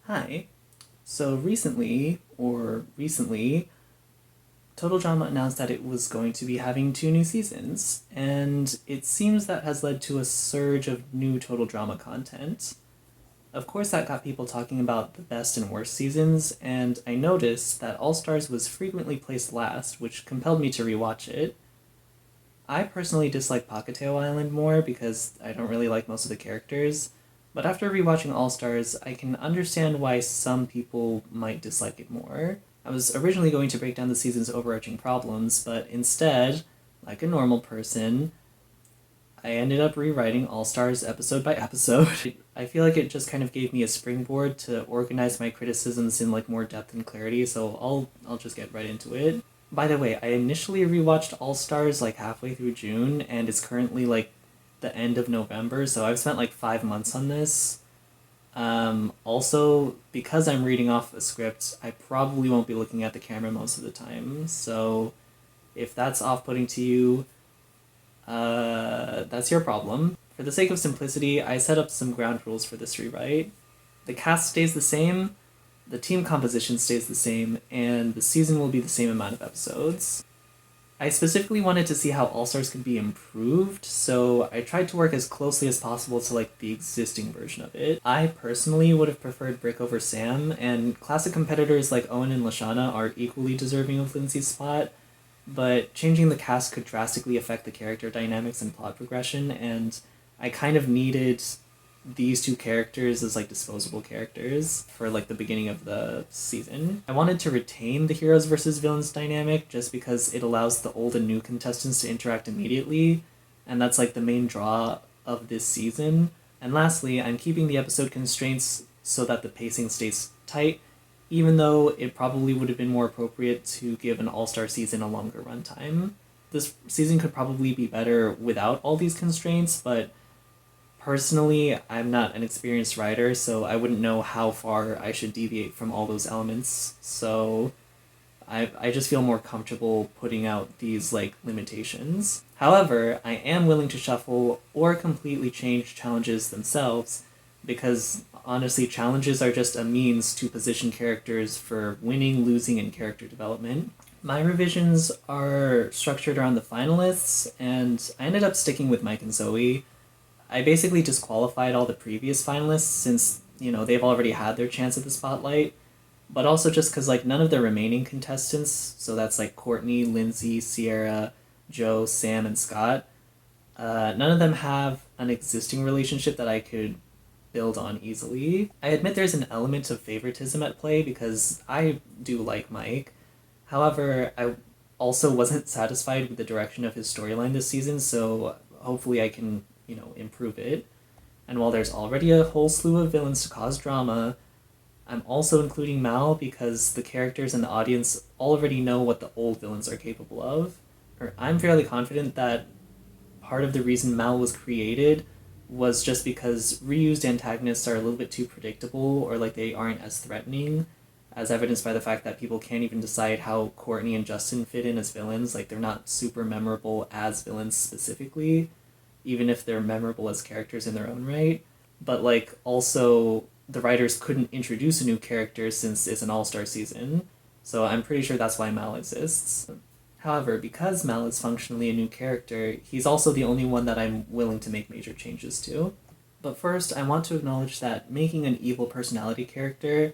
Hi. So recently, Total Drama announced that it was going to be having two new seasons, and it seems that has led to a surge of new Total Drama content. Of course, that got people talking about the best and worst seasons, and I noticed that All Stars was frequently placed last, which compelled me to rewatch it. I personally dislike Pockettail Island more because I don't really like most of the characters, but after rewatching All Stars, I can understand why some people might dislike it more. I was originally going to break down the season's overarching problems, but instead, like a normal person, I ended up rewriting All Stars episode by episode. I feel like it just kind of gave me a springboard to organize my criticisms in like more depth and clarity, so I'll just get right into it. By the way, I initially rewatched All Stars like halfway through June, and it's currently like the end of November, so I've spent like 5 months on this. Also, because I'm reading off a script, I probably won't be looking at the camera most of the time, so if that's off putting to you, that's your problem. For the sake of simplicity, I set up some ground rules for this rewrite. The cast stays the same, the team composition stays the same, and the season will be the same amount of episodes. I specifically wanted to see how All Stars could be improved, so I tried to work as closely as possible to like the existing version of it. I personally would have preferred Brick over Sam, and classic competitors like Owen and Lashana are equally deserving of Lindsay's spot, but changing the cast could drastically affect the character dynamics and plot progression, and I kind of needed these two characters as like disposable characters for like the beginning of the season. I wanted to retain the heroes versus villains dynamic just because it allows the old and new contestants to interact immediately, and that's like the main draw of this season. And lastly, I'm keeping the episode constraints so that the pacing stays tight, even though it probably would have been more appropriate to give an all-star season a longer runtime. This season could probably be better without all these constraints, but personally, I'm not an experienced writer, so I wouldn't know how far I should deviate from all those elements. So I just feel more comfortable putting out these like limitations. However, I am willing to shuffle or completely change challenges themselves because honestly, challenges are just a means to position characters for winning, losing, and character development. My revisions are structured around the finalists, and I ended up sticking with Mike and Zoe. I basically disqualified all the previous finalists since, they've already had their chance at the spotlight, but also just because, like, none of the remaining contestants, so that's, like, Courtney, Lindsay, Sierra, Joe, Sam, and Scott, none of them have an existing relationship that I could build on easily. I admit there's an element of favoritism at play because I do like Mike. However, I also wasn't satisfied with the direction of his storyline this season, so hopefully I can improve it. And while there's already a whole slew of villains to cause drama, I'm also including Mal because the characters and the audience already know what the old villains are capable of. I'm fairly confident that part of the reason Mal was created was just because reused antagonists are a little bit too predictable or like they aren't as threatening, as evidenced by the fact that people can't even decide how Courtney and Justin fit in as villains. Like, they're not super memorable as villains specifically, even if they're memorable as characters in their own right. But, like, also, the writers couldn't introduce a new character since it's an all-star season, so I'm pretty sure that's why Mal exists. However, because Mal is functionally a new character, he's also the only one that I'm willing to make major changes to. But first, I want to acknowledge that making an evil personality character,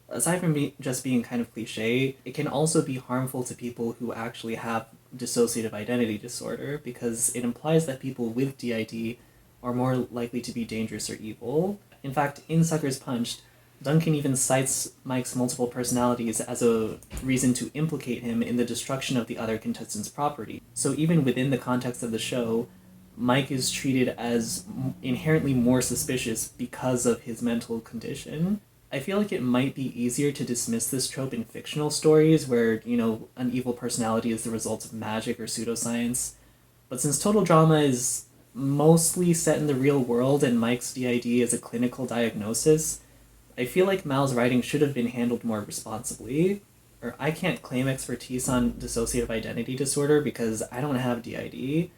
aside from just being kind of cliche, it can also be harmful to people who actually have dissociative identity disorder because it implies that people with DID are more likely to be dangerous or evil. In fact, in Suckers Punched, Duncan even cites Mike's multiple personalities as a reason to implicate him in the destruction of the other contestants' property. So even within the context of the show, Mike is treated as inherently more suspicious because of his mental condition. I feel like it might be easier to dismiss this trope in fictional stories where, an evil personality is the result of magic or pseudoscience. But since Total Drama is mostly set in the real world and Mike's DID is a clinical diagnosis, I feel like Mal's writing should have been handled more responsibly. Or I can't claim expertise on dissociative identity disorder because I don't have DID,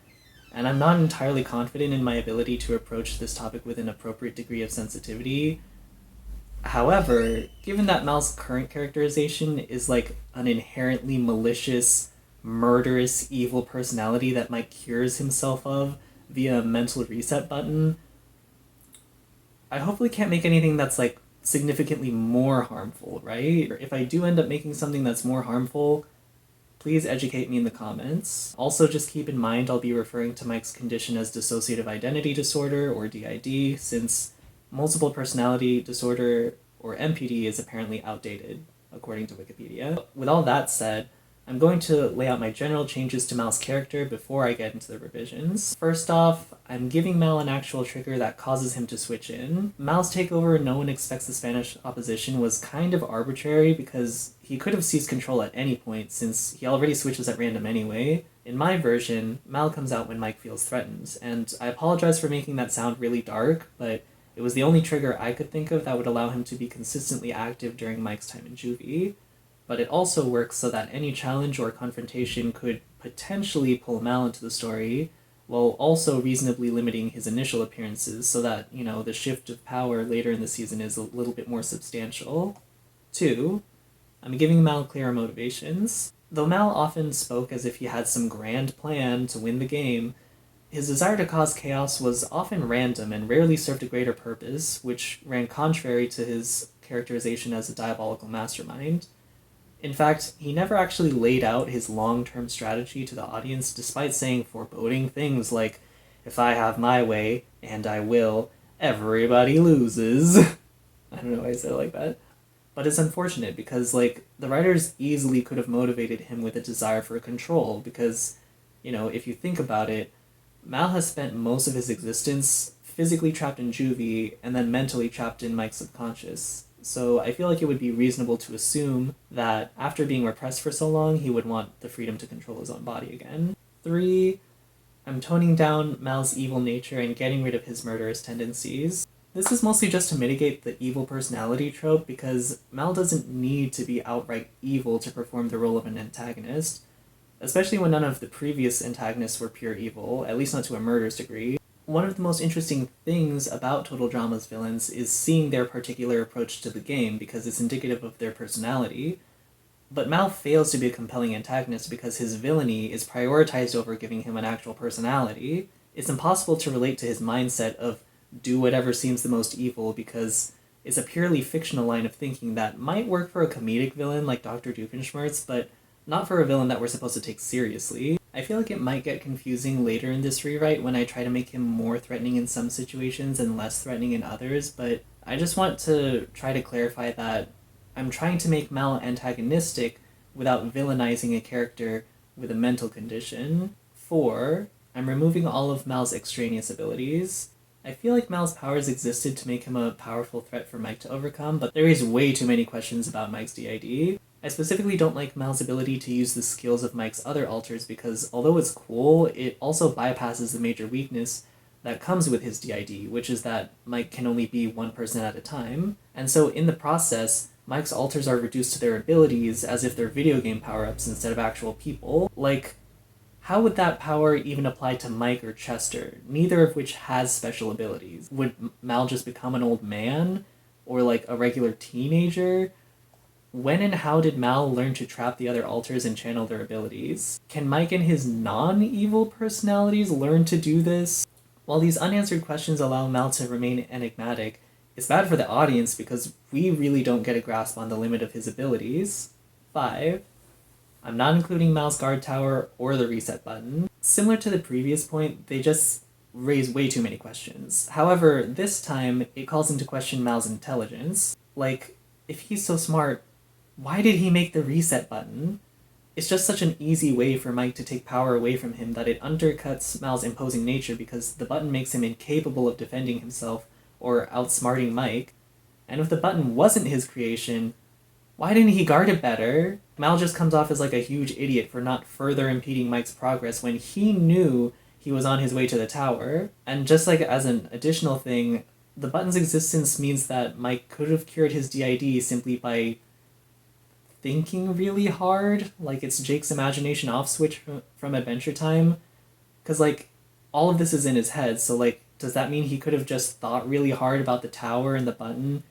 and I'm not entirely confident in my ability to approach this topic with an appropriate degree of sensitivity. However, given that Mal's current characterization is like an inherently malicious, murderous, evil personality that Mike cures himself of via a mental reset button, I hopefully can't make anything that's like significantly more harmful, right? If I do end up making something that's more harmful, please educate me in the comments. Also, just keep in mind I'll be referring to Mike's condition as dissociative identity disorder, or DID, since multiple personality disorder, or MPD, is apparently outdated, according to Wikipedia. With all that said, I'm going to lay out my general changes to Mal's character before I get into the revisions. First off, I'm giving Mal an actual trigger that causes him to switch in. Mal's takeover, No One Expects the Spanish Opposition, was kind of arbitrary because he could have seized control at any point since he already switches at random anyway. In my version, Mal comes out when Mike feels threatened, and I apologize for making that sound really dark, but it was the only trigger I could think of that would allow him to be consistently active during Mike's time in juvie. But it also works so that any challenge or confrontation could potentially pull Mal into the story, while also reasonably limiting his initial appearances so that, the shift of power later in the season is a little bit more substantial. 2. I'm giving Mal clearer motivations. Though Mal often spoke as if he had some grand plan to win the game, his desire to cause chaos was often random and rarely served a greater purpose, which ran contrary to his characterization as a diabolical mastermind. In fact, he never actually laid out his long-term strategy to the audience, despite saying foreboding things like, "If I have my way, and I will, everybody loses." I don't know why I said it like that. But it's unfortunate because, the writers easily could have motivated him with a desire for control because, if you think about it, Mal has spent most of his existence physically trapped in juvie and then mentally trapped in Mike's subconscious. So I feel like it would be reasonable to assume that after being repressed for so long, he would want the freedom to control his own body again. 3. I'm toning down Mal's evil nature and getting rid of his murderous tendencies. This is mostly just to mitigate the evil personality trope because Mal doesn't need to be outright evil to perform the role of an antagonist, especially when none of the previous antagonists were pure evil, at least not to a murderous degree. One of the most interesting things about Total Drama's villains is seeing their particular approach to the game because it's indicative of their personality. But Mal fails to be a compelling antagonist because his villainy is prioritized over giving him an actual personality. It's impossible to relate to his mindset of do whatever seems the most evil because it's a purely fictional line of thinking that might work for a comedic villain like Dr. Doofenshmirtz, but not for a villain that we're supposed to take seriously. I feel like it might get confusing later in this rewrite when I try to make him more threatening in some situations and less threatening in others, but I just want to try to clarify that I'm trying to make Mal antagonistic without villainizing a character with a mental condition. 4. I'm removing all of Mal's extraneous abilities. I feel like Mal's powers existed to make him a powerful threat for Mike to overcome, but there is way too many questions about Mike's DID. I specifically don't like Mal's ability to use the skills of Mike's other alters because although it's cool, it also bypasses the major weakness that comes with his DID, which is that Mike can only be one person at a time. And so in the process, Mike's alters are reduced to their abilities as if they're video game power-ups instead of actual people. How would that power even apply to Mike or Chester, neither of which has special abilities? Would Mal just become an old man? Or a regular teenager? When and how did Mal learn to trap the other alters and channel their abilities? Can Mike and his non-evil personalities learn to do this? While these unanswered questions allow Mal to remain enigmatic, it's bad for the audience because we really don't get a grasp on the limit of his abilities. 5. I'm not including Mal's guard tower or the reset button. Similar to the previous point, they just raise way too many questions. However, this time, it calls into question Mal's intelligence. If he's so smart, why did he make the reset button? It's just such an easy way for Mike to take power away from him that it undercuts Mal's imposing nature because the button makes him incapable of defending himself or outsmarting Mike. And if the button wasn't his creation, why didn't he guard it better? Mal just comes off as a huge idiot for not further impeding Mike's progress when he knew he was on his way to the tower. And just as an additional thing, the button's existence means that Mike could have cured his DID simply by thinking really hard, it's Jake's imagination off switch from Adventure Time, because all of this is in his head, so does that mean he could have just thought really hard about the tower and the button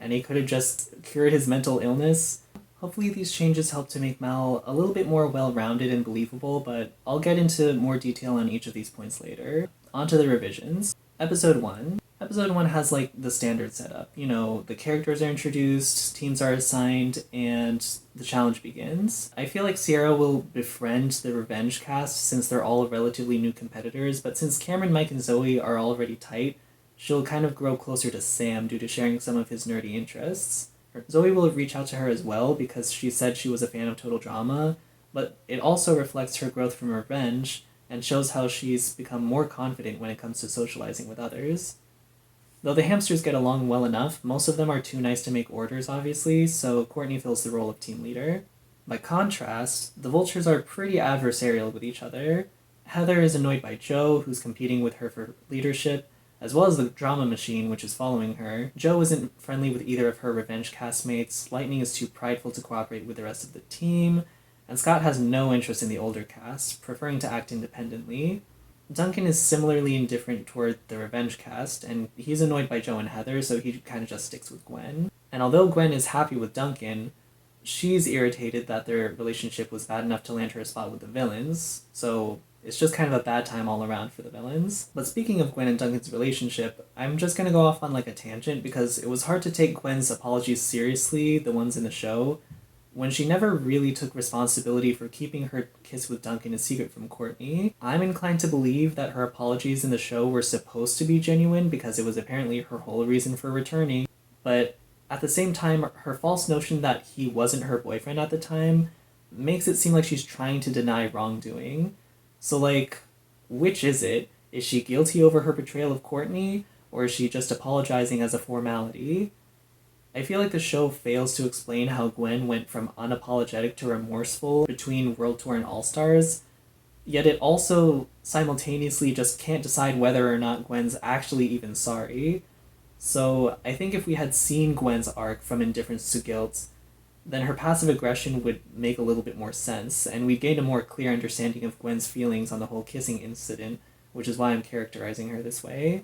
and he could have just cured his mental illness. Hopefully these changes help to make Mal a little bit more well-rounded and believable, but I'll get into more detail on each of these points later. On to the revisions. Episode 1. Episode 1 has, like, the standard setup. You know, the characters are introduced, teams are assigned, and the challenge begins. I feel like Sierra will befriend the Revenge cast since they're all relatively new competitors, but since Cameron, Mike, and Zoe are already tight, she'll kind of grow closer to Sam due to sharing some of his nerdy interests. Zoe will reach out to her as well because she said she was a fan of Total Drama, but it also reflects her growth from Revenge and shows how she's become more confident when it comes to socializing with others. Though the hamsters get along well enough, most of them are too nice to make orders, obviously, so Courtney fills the role of team leader. By contrast, the vultures are pretty adversarial with each other. Heather is annoyed by Joe, who's competing with her for leadership, as well as the drama machine, which is following her. Joe isn't friendly with either of her Revenge castmates, Lightning is too prideful to cooperate with the rest of the team, and Scott has no interest in the older cast, preferring to act independently. Duncan is similarly indifferent toward the Revenge cast, and he's annoyed by Joe and Heather, so he kind of just sticks with Gwen. And although Gwen is happy with Duncan, she's irritated that their relationship was bad enough to land her a spot with the villains, so it's just kind of a bad time all around for the villains. But speaking of Gwen and Duncan's relationship, I'm just gonna go off on like a tangent because it was hard to take Gwen's apologies seriously, the ones in the show, when she never really took responsibility for keeping her kiss with Duncan a secret from Courtney. I'm inclined to believe that her apologies in the show were supposed to be genuine because it was apparently her whole reason for returning, but at the same time, her false notion that he wasn't her boyfriend at the time makes it seem like she's trying to deny wrongdoing. So, like, which is it? Is she guilty over her betrayal of Courtney, or is she just apologizing as a formality? I feel like the show fails to explain how Gwen went from unapologetic to remorseful between World Tour and All-Stars, yet it also simultaneously just can't decide whether or not Gwen's actually even sorry. So I think if we had seen Gwen's arc from indifference to guilt, then her passive aggression would make a little bit more sense, and we'd gain a more clear understanding of Gwen's feelings on the whole kissing incident, which is why I'm characterizing her this way.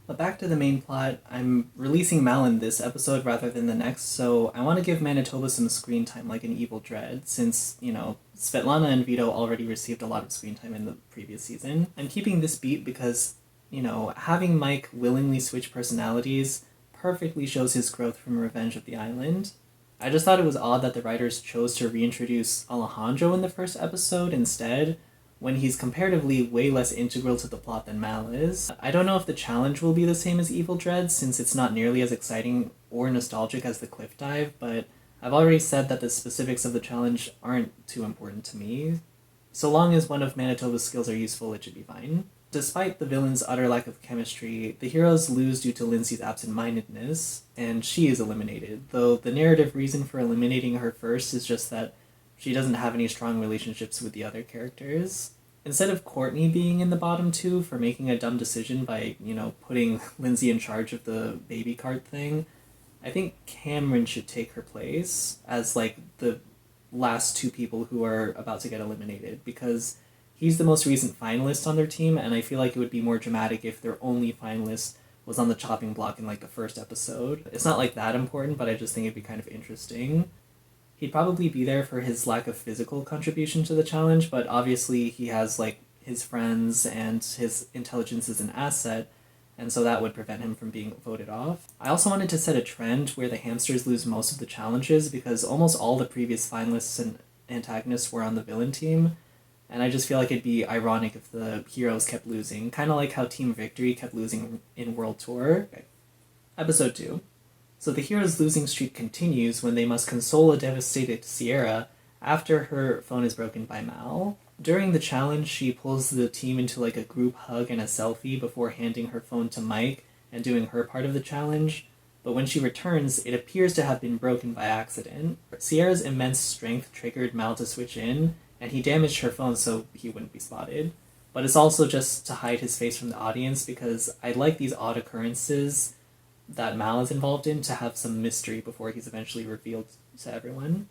But back to the main plot, I'm releasing Mal in this episode rather than the next, so I want to give Manitoba some screen time like an Evil Dread, since, you know, Svetlana and Vito already received a lot of screen time in the previous season. I'm keeping this beat because, you know, having Mike willingly switch personalities perfectly shows his growth from Revenge of the Island. I just thought it was odd that the writers chose to reintroduce Alejandro in the first episode instead, when he's comparatively way less integral to the plot than Mal is. I don't know if the challenge will be the same as Evil Dread, since it's not nearly as exciting or nostalgic as the cliff dive, but I've already said that the specifics of the challenge aren't too important to me. So long as one of Manitoba's skills are useful, it should be fine. Despite the villain's utter lack of chemistry, the heroes lose due to Lindsay's absent-mindedness, and she is eliminated, though the narrative reason for eliminating her first is just that she doesn't have any strong relationships with the other characters. Instead of Courtney being in the bottom two for making a dumb decision by, you know, putting Lindsay in charge of the baby cart thing, I think Cameron should take her place as, like, the last two people who are about to get eliminated, because he's the most recent finalist on their team, and I feel like it would be more dramatic if their only finalist was on the chopping block in, like, the first episode. It's not, like, that important, but I just think it'd be kind of interesting. He'd probably be there for his lack of physical contribution to the challenge, but obviously he has, like, his friends and his intelligence is an asset, and so that would prevent him from being voted off. I also wanted to set a trend where the hamsters lose most of the challenges, because almost all the previous finalists and antagonists were on the villain team, and I just feel like it'd be ironic if the heroes kept losing, kind of like how Team Victory kept losing in World Tour. Okay. Episode 2. So the heroes' losing streak continues when they must console a devastated Sierra after her phone is broken by Mal. During the challenge, she pulls the team into like a group hug and a selfie before handing her phone to Mike and doing her part of the challenge, but when she returns, it appears to have been broken by accident. Sierra's immense strength triggered Mal to switch in, and he damaged her phone so he wouldn't be spotted. But it's also just to hide his face from the audience, because I like these odd occurrences that Mal is involved in to have some mystery before he's eventually revealed to everyone.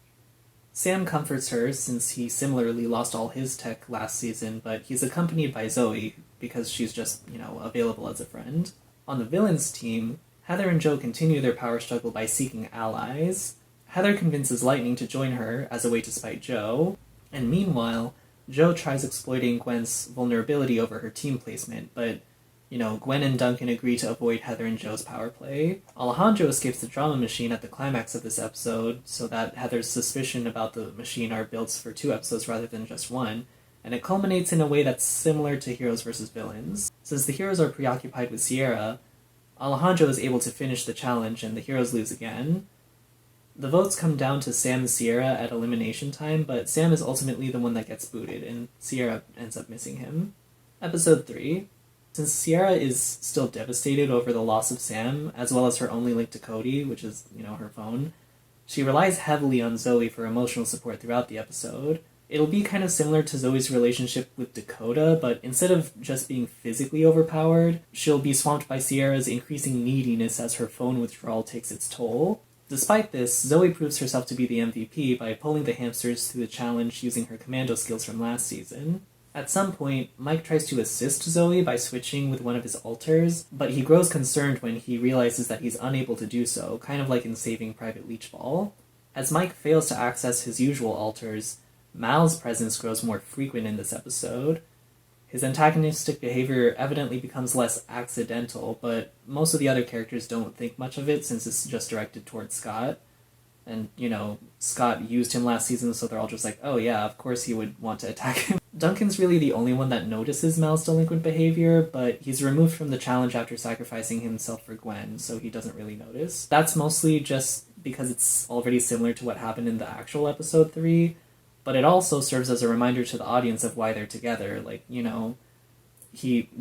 Sam comforts her since he similarly lost all his tech last season, but he's accompanied by Zoe because she's just, you know, available as a friend. On the villains team, Heather and Joe continue their power struggle by seeking allies. Heather convinces Lightning to join her as a way to spite Joe, and meanwhile, Joe tries exploiting Gwen's vulnerability over her team placement, but Gwen and Duncan agree to avoid Heather and Joe's power play. Alejandro escapes the drama machine at the climax of this episode, so that Heather's suspicion about the machine are built for 2 episodes rather than just 1, and it culminates in a way that's similar to Heroes vs. Villains. Since the heroes are preoccupied with Sierra, Alejandro is able to finish the challenge and the heroes lose again. The votes come down to Sam and Sierra at elimination time, but Sam is ultimately the one that gets booted, and Sierra ends up missing him. Episode 3. Since Sierra is still devastated over the loss of Sam, as well as her only link to Cody, which is, her phone, she relies heavily on Zoe for emotional support throughout the episode. It'll be kind of similar to Zoe's relationship with Dakota, but instead of just being physically overpowered, she'll be swamped by Sierra's increasing neediness as her phone withdrawal takes its toll. Despite this, Zoe proves herself to be the MVP by pulling the hamsters through the challenge using her commando skills from last season. At some point, Mike tries to assist Zoe by switching with one of his alters, but he grows concerned when he realizes that he's unable to do so, kind of like in Saving Private Leachball. As Mike fails to access his usual alters, Mal's presence grows more frequent in this episode. His antagonistic behavior evidently becomes less accidental, but most of the other characters don't think much of it since it's just directed towards Scott. And, Scott used him last season, so they're all just like, oh yeah, of course he would want to attack him. Duncan's really the only one that notices Mal's delinquent behavior, but he's removed from the challenge after sacrificing himself for Gwen, so he doesn't really notice. That's mostly just because it's already similar to what happened in the actual episode 3, but it also serves as a reminder to the audience of why they're together.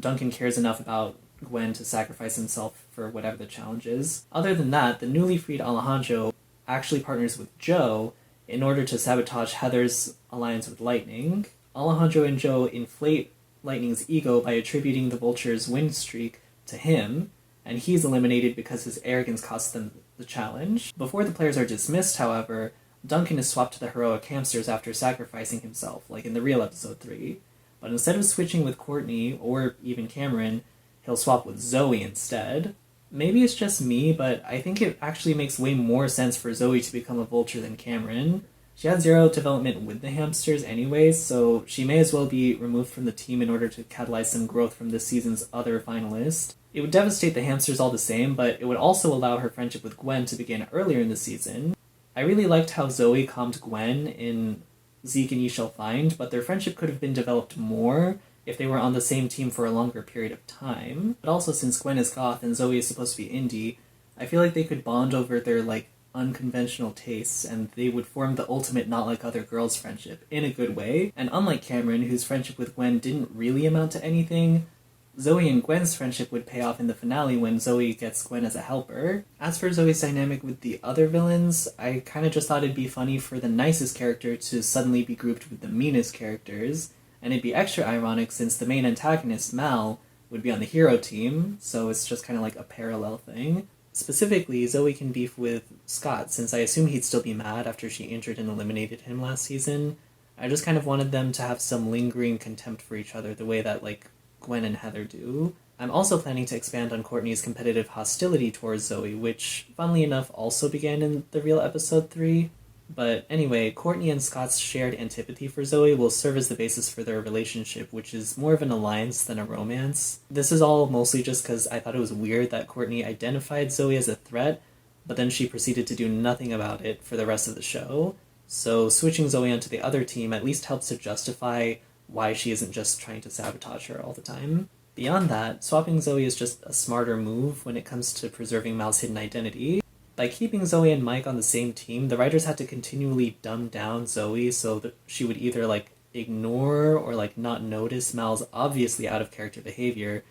Duncan cares enough about Gwen to sacrifice himself for whatever the challenge is. Other than that, the newly freed Alejandro actually partners with Joe in order to sabotage Heather's alliance with Lightning. Alejandro and Joe inflate Lightning's ego by attributing the Vulture's win streak to him, and he's eliminated because his arrogance cost them the challenge. Before the players are dismissed, however, Duncan is swapped to the heroic hamsters after sacrificing himself, like in the real episode 3. But instead of switching with Courtney, or even Cameron, he'll swap with Zoe instead. Maybe it's just me, but I think it actually makes way more sense for Zoe to become a Vulture than Cameron. She had 0 development with the hamsters anyways, so she may as well be removed from the team in order to catalyze some growth from this season's other finalist. It would devastate the hamsters all the same, but it would also allow her friendship with Gwen to begin earlier in the season. I really liked how Zoe calmed Gwen in Zeke and You Shall Find, but their friendship could have been developed more if they were on the same team for a longer period of time. But also, since Gwen is goth and Zoe is supposed to be indie, I feel like they could bond over their, unconventional tastes, and they would form the ultimate not-like-other-girls friendship, in a good way. And unlike Cameron, whose friendship with Gwen didn't really amount to anything, Zoe and Gwen's friendship would pay off in the finale when Zoe gets Gwen as a helper. As for Zoe's dynamic with the other villains, I kind of just thought it'd be funny for the nicest character to suddenly be grouped with the meanest characters, and it'd be extra ironic since the main antagonist, Mal, would be on the hero team, so it's just kind of like a parallel thing. Specifically, Zoe can beef with Scott, since I assume he'd still be mad after she injured and eliminated him last season. I just kind of wanted them to have some lingering contempt for each other, the way that, Gwen and Heather do. I'm also planning to expand on Courtney's competitive hostility towards Zoe, which, funnily enough, also began in the real episode 3. But anyway, Courtney and Scott's shared antipathy for Zoe will serve as the basis for their relationship, which is more of an alliance than a romance. This is all mostly just because I thought it was weird that Courtney identified Zoe as a threat, but then she proceeded to do nothing about it for the rest of the show. So switching Zoe onto the other team at least helps to justify why she isn't just trying to sabotage her all the time. Beyond that, swapping Zoe is just a smarter move when it comes to preserving Mal's hidden identity. By keeping Zoe and Mike on the same team, the writers had to continually dumb down Zoe so that she would either, ignore or, not notice Mal's obviously out-of-character behavior,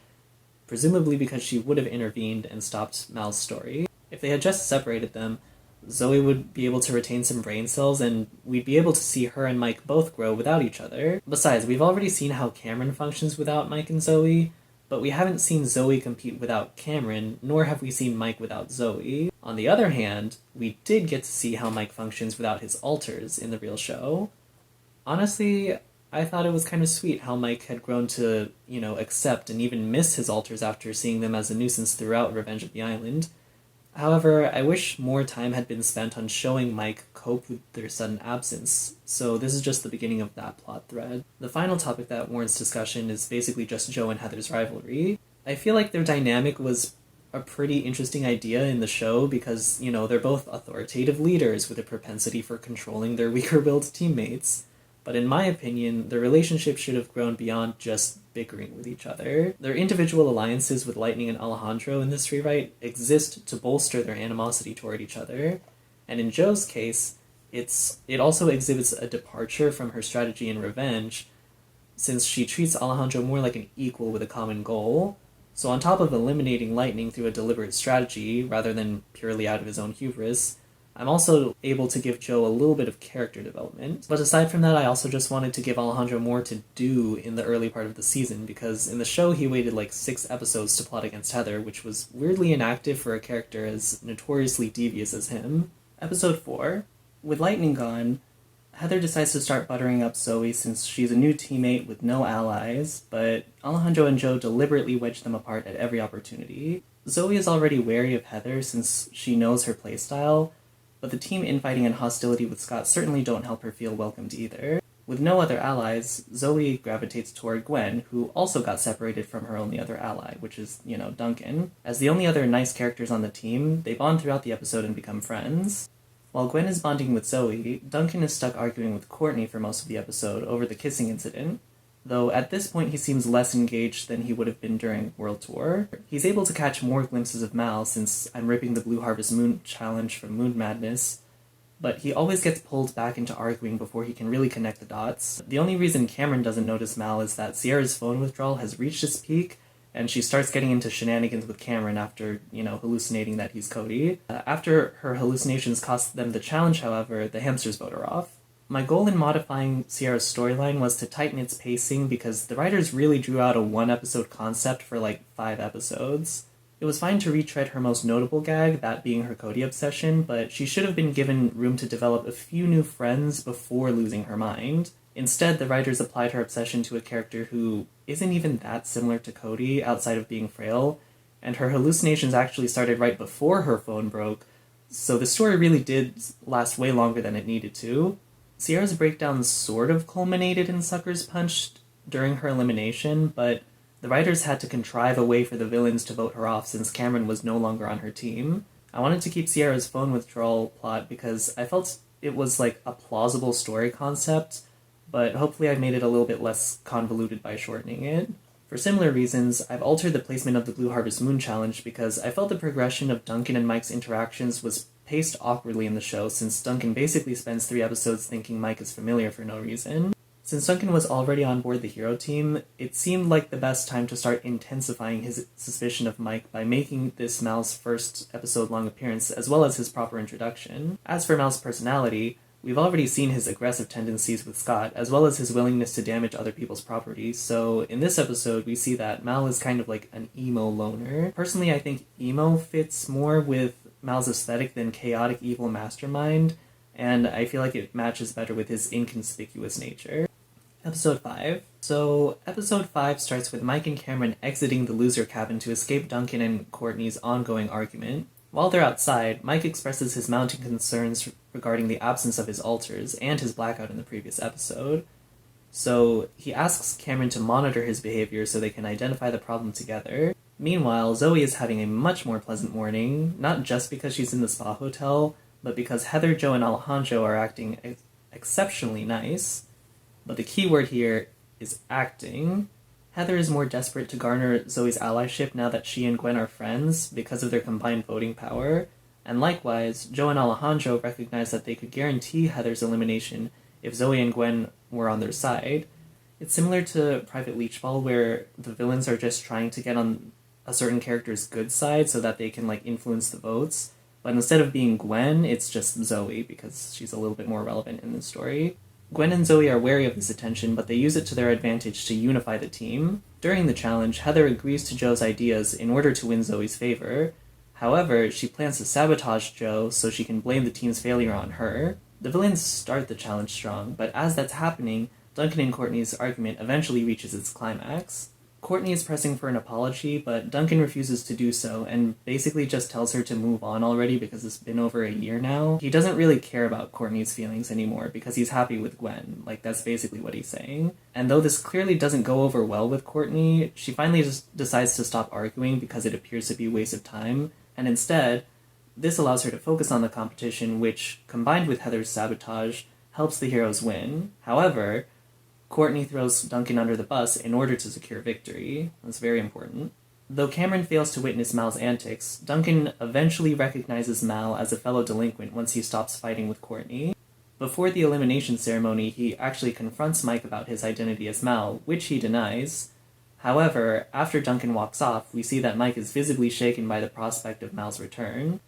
presumably because she would have intervened and stopped Mal's story. If they had just separated them, Zoe would be able to retain some brain cells, and we'd be able to see her and Mike both grow without each other. Besides, we've already seen how Cameron functions without Mike and Zoe, but we haven't seen Zoe compete without Cameron, nor have we seen Mike without Zoe. On the other hand, we did get to see how Mike functions without his alters in the real show. Honestly, I thought it was kind of sweet how Mike had grown to, accept and even miss his alters after seeing them as a nuisance throughout Revenge of the Island. However, I wish more time had been spent on showing Mike cope with their sudden absence, so this is just the beginning of that plot thread. The final topic that warrants discussion is basically just Joe and Heather's rivalry. I feel like their dynamic was a pretty interesting idea in the show because, they're both authoritative leaders with a propensity for controlling their weaker-willed teammates. But in my opinion, the relationship should have grown beyond just bickering with each other. Their individual alliances with Lightning and Alejandro in this rewrite exist to bolster their animosity toward each other. And in Joe's case, it also exhibits a departure from her strategy in revenge, since she treats Alejandro more like an equal with a common goal. So on top of eliminating Lightning through a deliberate strategy, rather than purely out of his own hubris, I'm also able to give Joe a little bit of character development. But aside from that, I also just wanted to give Alejandro more to do in the early part of the season, because in the show he waited like 6 episodes to plot against Heather, which was weirdly inactive for a character as notoriously devious as him. Episode 4. With Lightning gone, Heather decides to start buttering up Zoe since she's a new teammate with no allies, but Alejandro and Joe deliberately wedge them apart at every opportunity. Zoe is already wary of Heather since she knows her playstyle, but the team infighting and hostility with Scott certainly don't help her feel welcomed either. With no other allies, Zoe gravitates toward Gwen, who also got separated from her only other ally, which is, Duncan. As the only other nice characters on the team, they bond throughout the episode and become friends. While Gwen is bonding with Zoe, Duncan is stuck arguing with Courtney for most of the episode over the kissing incident, though at this point he seems less engaged than he would have been during World Tour. He's able to catch more glimpses of Mal since I'm ripping the Blue Harvest Moon challenge from Moon Madness, but he always gets pulled back into arguing before he can really connect the dots. The only reason Cameron doesn't notice Mal is that Sierra's phone withdrawal has reached its peak, and she starts getting into shenanigans with Cameron after, hallucinating that he's Cody. After her hallucinations cost them the challenge, however, the hamsters vote her off. My goal in modifying Sierra's storyline was to tighten its pacing because the writers really drew out a 1-episode concept for like 5 episodes. It was fine to retread her most notable gag, that being her Cody obsession, but she should have been given room to develop a few new friends before losing her mind. Instead, the writers applied her obsession to a character who isn't even that similar to Cody outside of being frail, and her hallucinations actually started right before her phone broke, so the story really did last way longer than it needed to. Sierra's breakdown sort of culminated in Sucker's Punch during her elimination, but the writers had to contrive a way for the villains to vote her off since Cameron was no longer on her team. I wanted to keep Sierra's phone withdrawal plot because I felt it was like a plausible story concept, but hopefully I've made it a little bit less convoluted by shortening it. For similar reasons, I've altered the placement of the Blue Harvest Moon challenge because I felt the progression of Duncan and Mike's interactions was paced awkwardly in the show since Duncan basically spends 3 episodes thinking Mike is familiar for no reason. Since Duncan was already on board the hero team, it seemed like the best time to start intensifying his suspicion of Mike by making this Mal's first episode-long appearance as well as his proper introduction. As for Mal's personality, we've already seen his aggressive tendencies with Scott, as well as his willingness to damage other people's property, so in this episode we see that Mal is kind of like an emo loner. Personally, I think emo fits more with Mal's aesthetic than chaotic evil mastermind, and I feel like it matches better with his inconspicuous nature. Episode 5. So, Episode 5 starts with Mike and Cameron exiting the loser cabin to escape Duncan and Courtney's ongoing argument. While they're outside, Mike expresses his mounting concerns regarding the absence of his alters and his blackout in the previous episode. So, he asks Cameron to monitor his behavior so they can identify the problem together. Meanwhile, Zoe is having a much more pleasant morning, not just because she's in the spa hotel, but because Heather, Joe, and Alejandro are acting exceptionally nice. But the key word here is acting. Heather is more desperate to garner Zoe's allyship now that she and Gwen are friends because of their combined voting power, and likewise, Joe and Alejandro recognize that they could guarantee Heather's elimination if Zoe and Gwen were on their side. It's similar to Private Leechball, where the villains are just trying to get on a certain character's good side so that they can influence the votes, but instead of being Gwen, it's just Zoe because she's a little bit more relevant in the story. Gwen and Zoe are wary of this attention, but they use it to their advantage to unify the team. During the challenge, Heather agrees to Joe's ideas in order to win Zoe's favor. However, she plans to sabotage Joe so she can blame the team's failure on her. The villains start the challenge strong, but as that's happening, Duncan and Courtney's argument eventually reaches its climax. Courtney is pressing for an apology, but Duncan refuses to do so and basically just tells her to move on already because it's been over a year now. He doesn't really care about Courtney's feelings anymore because he's happy with Gwen. Like, that's basically what he's saying. And though this clearly doesn't go over well with Courtney, she finally just decides to stop arguing because it appears to be a waste of time, and instead, this allows her to focus on the competition, which, combined with Heather's sabotage, helps the heroes win. However, Courtney throws Duncan under the bus in order to secure victory. That's very important. Though Cameron fails to witness Mal's antics, Duncan eventually recognizes Mal as a fellow delinquent once he stops fighting with Courtney. Before the elimination ceremony, he actually confronts Mike about his identity as Mal, which he denies. However, after Duncan walks off, we see that Mike is visibly shaken by the prospect of Mal's return.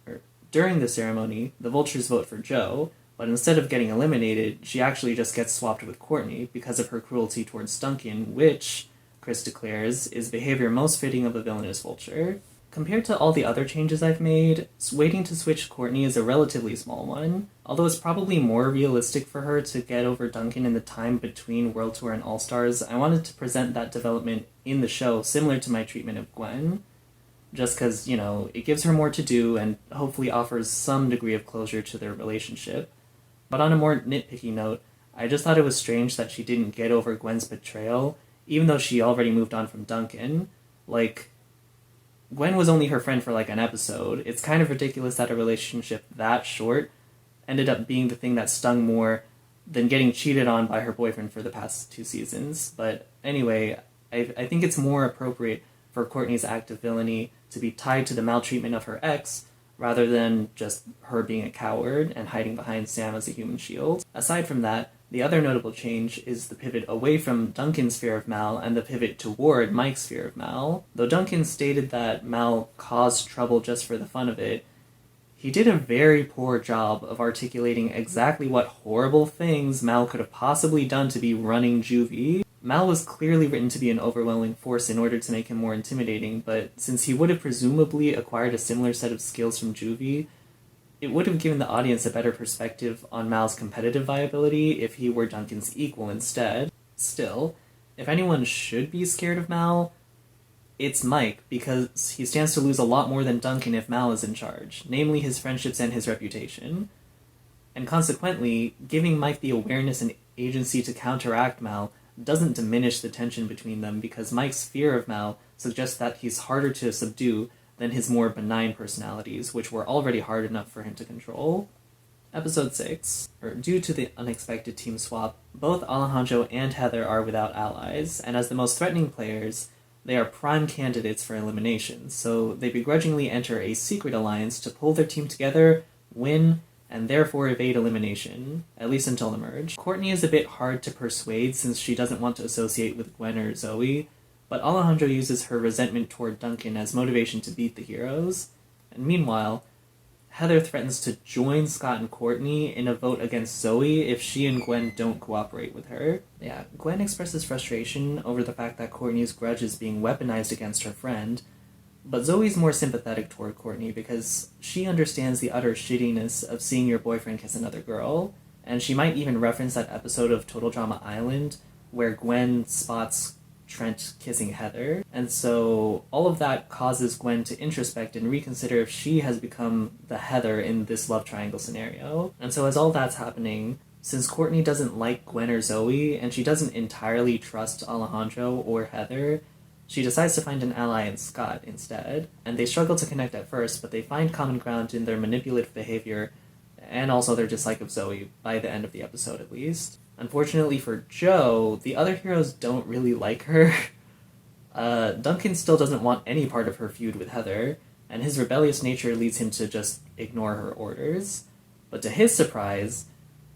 During the ceremony, the Vultures vote for Jo, but instead of getting eliminated, she actually just gets swapped with Courtney because of her cruelty towards Duncan, which, Chris declares, is behavior most fitting of a villainous vulture. Compared to all the other changes I've made, waiting to switch Courtney is a relatively small one, although it's probably more realistic for her to get over Duncan in the time between World Tour and All-Stars. I wanted to present that development in the show similar to my treatment of Gwen, just because, it gives her more to do and hopefully offers some degree of closure to their relationship. But on a more nitpicky note, I just thought it was strange that she didn't get over Gwen's betrayal, even though she already moved on from Duncan. Like, Gwen was only her friend for an episode. It's kind of ridiculous that a relationship that short ended up being the thing that stung more than getting cheated on by her boyfriend for the past 2 seasons. But anyway, I think it's more appropriate for Courtney's act of villainy to be tied to the maltreatment of her ex, rather than just her being a coward and hiding behind Sam as a human shield. Aside from that, the other notable change is the pivot away from Duncan's fear of Mal and the pivot toward Mike's fear of Mal. Though Duncan stated that Mal caused trouble just for the fun of it, he did a very poor job of articulating exactly what horrible things Mal could have possibly done to be running Juvie. Mal was clearly written to be an overwhelming force in order to make him more intimidating, but since he would have presumably acquired a similar set of skills from Juvie, it would have given the audience a better perspective on Mal's competitive viability if he were Duncan's equal instead. Still, if anyone should be scared of Mal, it's Mike, because he stands to lose a lot more than Duncan if Mal is in charge, namely his friendships and his reputation. And consequently, giving Mike the awareness and agency to counteract Mal doesn't diminish the tension between them, because Mike's fear of Mal suggests that he's harder to subdue than his more benign personalities, which were already hard enough for him to control. Episode 6. Due to the unexpected team swap, both Alejandro and Heather are without allies, and as the most threatening players, they are prime candidates for elimination, so they begrudgingly enter a secret alliance to pull their team together, win, and therefore evade elimination, at least until the merge. Courtney is a bit hard to persuade since she doesn't want to associate with Gwen or Zoe, but Alejandro uses her resentment toward Duncan as motivation to beat the heroes. And meanwhile, Heather threatens to join Scott and Courtney in a vote against Zoe if she and Gwen don't cooperate with her. Yeah, Gwen expresses frustration over the fact that Courtney's grudge is being weaponized against her friend, but Zoe's more sympathetic toward Courtney because she understands the utter shittiness of seeing your boyfriend kiss another girl, and she might even reference that episode of Total Drama Island where Gwen spots Trent kissing Heather, and so all of that causes Gwen to introspect and reconsider if she has become the Heather in this love triangle scenario. And so as all that's happening, since Courtney doesn't like Gwen or Zoe, and she doesn't entirely trust Alejandro or Heather, she decides to find an ally in Scott instead, and they struggle to connect at first, but they find common ground in their manipulative behavior and also their dislike of Zoe by the end of the episode at least. Unfortunately for Jo, the other heroes don't really like her. Duncan still doesn't want any part of her feud with Heather, and his rebellious nature leads him to just ignore her orders. But to his surprise,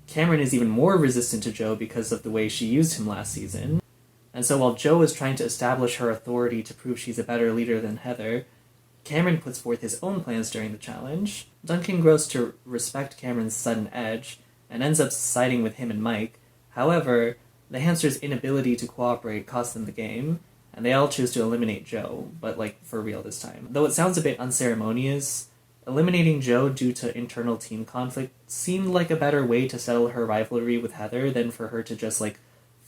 Cameron is even more resistant to Jo because of the way she used him last season. And so while Jo is trying to establish her authority to prove she's a better leader than Heather, Cameron puts forth his own plans during the challenge. Duncan grows to respect Cameron's sudden edge, and ends up siding with him and Mike. However, the hamster's inability to cooperate costs them the game, and they all choose to eliminate Jo, but for real this time. Though it sounds a bit unceremonious, eliminating Jo due to internal team conflict seemed like a better way to settle her rivalry with Heather than for her to just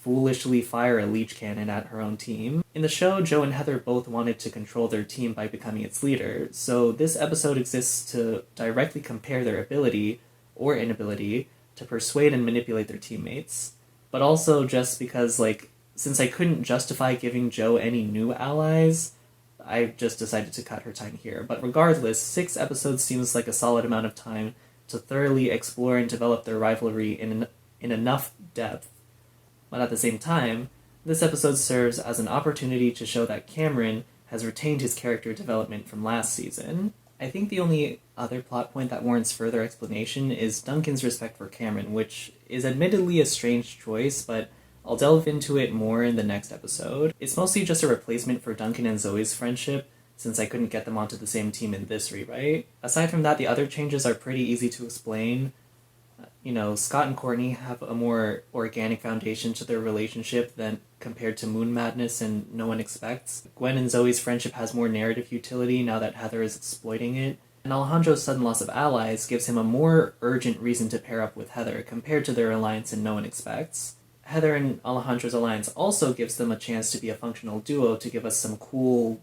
foolishly fire a leech cannon at her own team. In the show, Joe and Heather both wanted to control their team by becoming its leader, so this episode exists to directly compare their ability, or inability, to persuade and manipulate their teammates. But also just because, since I couldn't justify giving Joe any new allies, I just decided to cut her time here. But regardless, 6 episodes seems like a solid amount of time to thoroughly explore and develop their rivalry in enough depth. But at the same time, this episode serves as an opportunity to show that Cameron has retained his character development from last season. I think the only other plot point that warrants further explanation is Duncan's respect for Cameron, which is admittedly a strange choice, but I'll delve into it more in the next episode. It's mostly just a replacement for Duncan and Zoe's friendship, since I couldn't get them onto the same team in this rewrite. Aside from that, the other changes are pretty easy to explain. Scott and Courtney have a more organic foundation to their relationship than compared to Moon Madness and No One Expects. Gwen and Zoe's friendship has more narrative utility now that Heather is exploiting it. And Alejandro's sudden loss of allies gives him a more urgent reason to pair up with Heather compared to their alliance in No One Expects. Heather and Alejandro's alliance also gives them a chance to be a functional duo to give us some cool,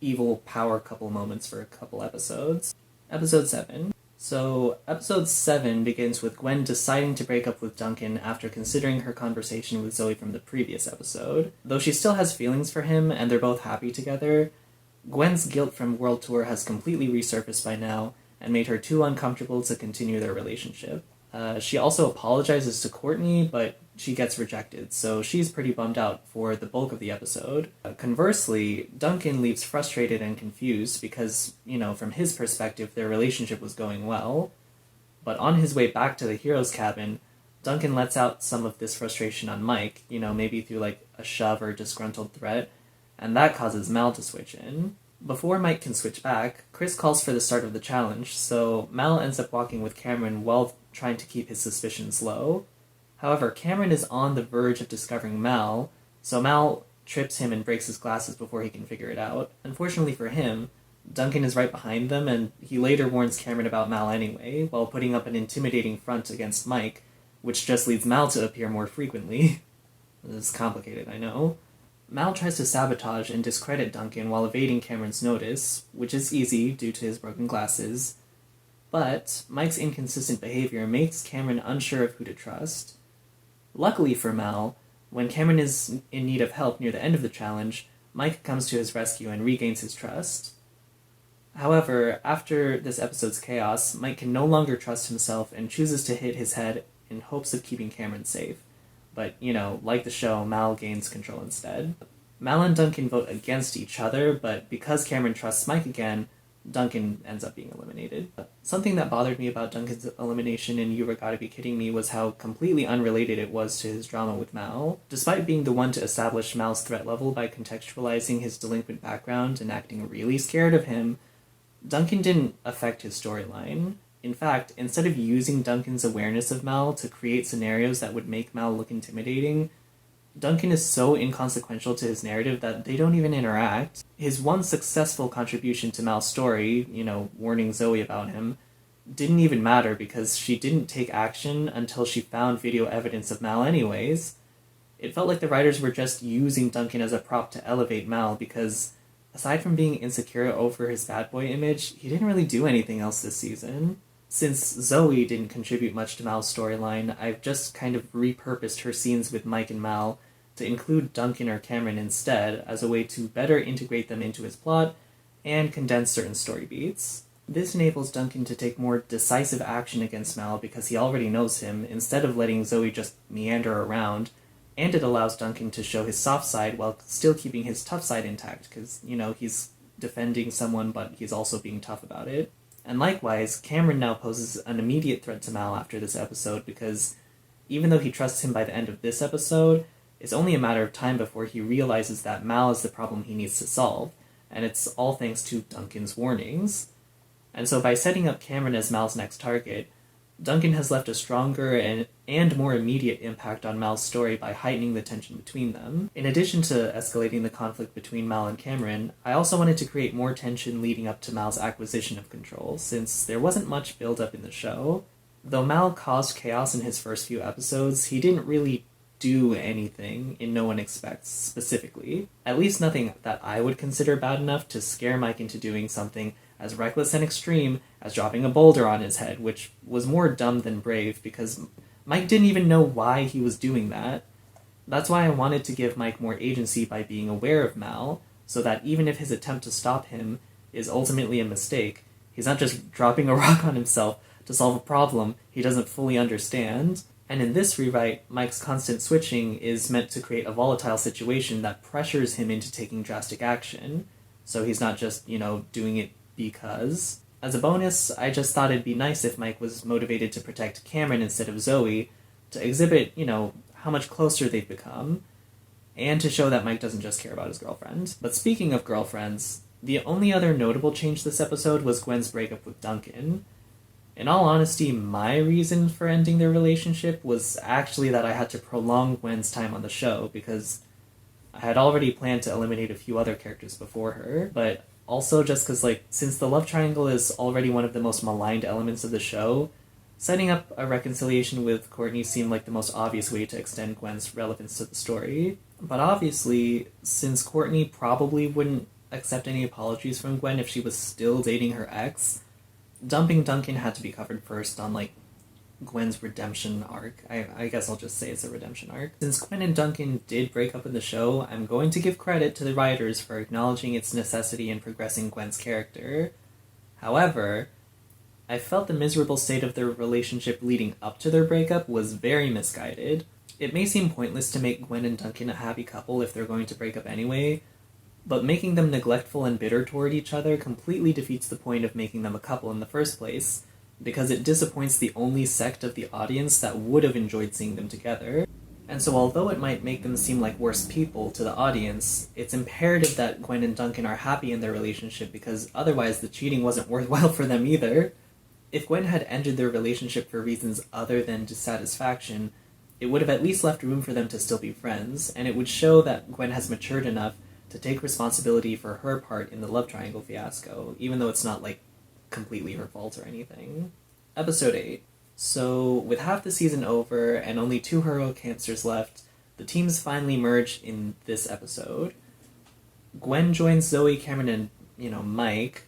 evil power couple moments for a couple episodes. Episode 7. So, episode 7 begins with Gwen deciding to break up with Duncan after considering her conversation with Zoe from the previous episode. Though she still has feelings for him and they're both happy together, Gwen's guilt from World Tour has completely resurfaced by now and made her too uncomfortable to continue their relationship. She also apologizes to Courtney, but she gets rejected, so she's pretty bummed out for the bulk of the episode. Conversely, Duncan leaves frustrated and confused because, from his perspective, their relationship was going well. But on his way back to the hero's cabin, Duncan lets out some of this frustration on Mike, maybe through a shove or disgruntled threat, and that causes Mal to switch in. Before Mike can switch back, Chris calls for the start of the challenge, so Mal ends up walking with Cameron while trying to keep his suspicions low. However, Cameron is on the verge of discovering Mal, so Mal trips him and breaks his glasses before he can figure it out. Unfortunately for him, Duncan is right behind them, and he later warns Cameron about Mal anyway, while putting up an intimidating front against Mike, which just leads Mal to appear more frequently. This is complicated, I know. Mal tries to sabotage and discredit Duncan while evading Cameron's notice, which is easy due to his broken glasses. But Mike's inconsistent behavior makes Cameron unsure of who to trust. Luckily for Mal, when Cameron is in need of help near the end of the challenge, Mike comes to his rescue and regains his trust. However, after this episode's chaos, Mike can no longer trust himself and chooses to hit his head in hopes of keeping Cameron safe. But, like the show, Mal gains control instead. Mal and Duncan vote against each other, but because Cameron trusts Mike again, Duncan ends up being eliminated. Something that bothered me about Duncan's elimination in You Were Gotta Be Kidding Me was how completely unrelated it was to his drama with Mal. Despite being the one to establish Mal's threat level by contextualizing his delinquent background and acting really scared of him, Duncan didn't affect his storyline. In fact, instead of using Duncan's awareness of Mal to create scenarios that would make Mal look intimidating, Duncan is so inconsequential to his narrative that they don't even interact. His one successful contribution to Mal's story, warning Zoe about him, didn't even matter because she didn't take action until she found video evidence of Mal anyways. It felt like the writers were just using Duncan as a prop to elevate Mal because, aside from being insecure over his bad boy image, he didn't really do anything else this season. Since Zoe didn't contribute much to Mal's storyline, I've just kind of repurposed her scenes with Mike and Mal to include Duncan or Cameron instead as a way to better integrate them into his plot and condense certain story beats. This enables Duncan to take more decisive action against Mal because he already knows him, instead of letting Zoe just meander around, and it allows Duncan to show his soft side while still keeping his tough side intact because, he's defending someone but he's also being tough about it. And likewise, Cameron now poses an immediate threat to Mal after this episode because even though he trusts him by the end of this episode, it's only a matter of time before he realizes that Mal is the problem he needs to solve, and it's all thanks to Duncan's warnings. And so by setting up Cameron as Mal's next target, Duncan has left a stronger and more immediate impact on Mal's story by heightening the tension between them. In addition to escalating the conflict between Mal and Cameron, I also wanted to create more tension leading up to Mal's acquisition of control, since there wasn't much build-up in the show. Though Mal caused chaos in his first few episodes, he didn't really do anything in No One Expects specifically. At least nothing that I would consider bad enough to scare Mike into doing something as reckless and extreme as dropping a boulder on his head, which was more dumb than brave because Mike didn't even know why he was doing that. That's why I wanted to give Mike more agency by being aware of Mal, so that even if his attempt to stop him is ultimately a mistake, he's not just dropping a rock on himself to solve a problem he doesn't fully understand. And in this rewrite, Mike's constant switching is meant to create a volatile situation that pressures him into taking drastic action, so he's not just, doing it because. As a bonus, I just thought it'd be nice if Mike was motivated to protect Cameron instead of Zoe, to exhibit, how much closer they've become, and to show that Mike doesn't just care about his girlfriend. But speaking of girlfriends, the only other notable change this episode was Gwen's breakup with Duncan. In all honesty, my reason for ending their relationship was actually that I had to prolong Gwen's time on the show, because I had already planned to eliminate a few other characters before her, but also just because, since the love triangle is already one of the most maligned elements of the show, setting up a reconciliation with Courtney seemed like the most obvious way to extend Gwen's relevance to the story. But obviously, since Courtney probably wouldn't accept any apologies from Gwen if she was still dating her ex, dumping Duncan had to be covered first on, Gwen's redemption arc. I guess I'll just say it's a redemption arc. Since Gwen and Duncan did break up in the show, I'm going to give credit to the writers for acknowledging its necessity in progressing Gwen's character. However, I felt the miserable state of their relationship leading up to their breakup was very misguided. It may seem pointless to make Gwen and Duncan a happy couple if they're going to break up anyway, but making them neglectful and bitter toward each other completely defeats the point of making them a couple in the first place, because it disappoints the only sect of the audience that would have enjoyed seeing them together. And so although it might make them seem like worse people to the audience, it's imperative that Gwen and Duncan are happy in their relationship, because otherwise the cheating wasn't worthwhile for them either. If Gwen had ended their relationship for reasons other than dissatisfaction, it would have at least left room for them to still be friends, and it would show that Gwen has matured enough to take responsibility for her part in the love triangle fiasco, even though it's not, completely her fault or anything. Episode 8. So, with half the season over and only 2 heroic hamsters left, the teams finally merge in this episode. Gwen joins Zoe, Cameron, and, Mike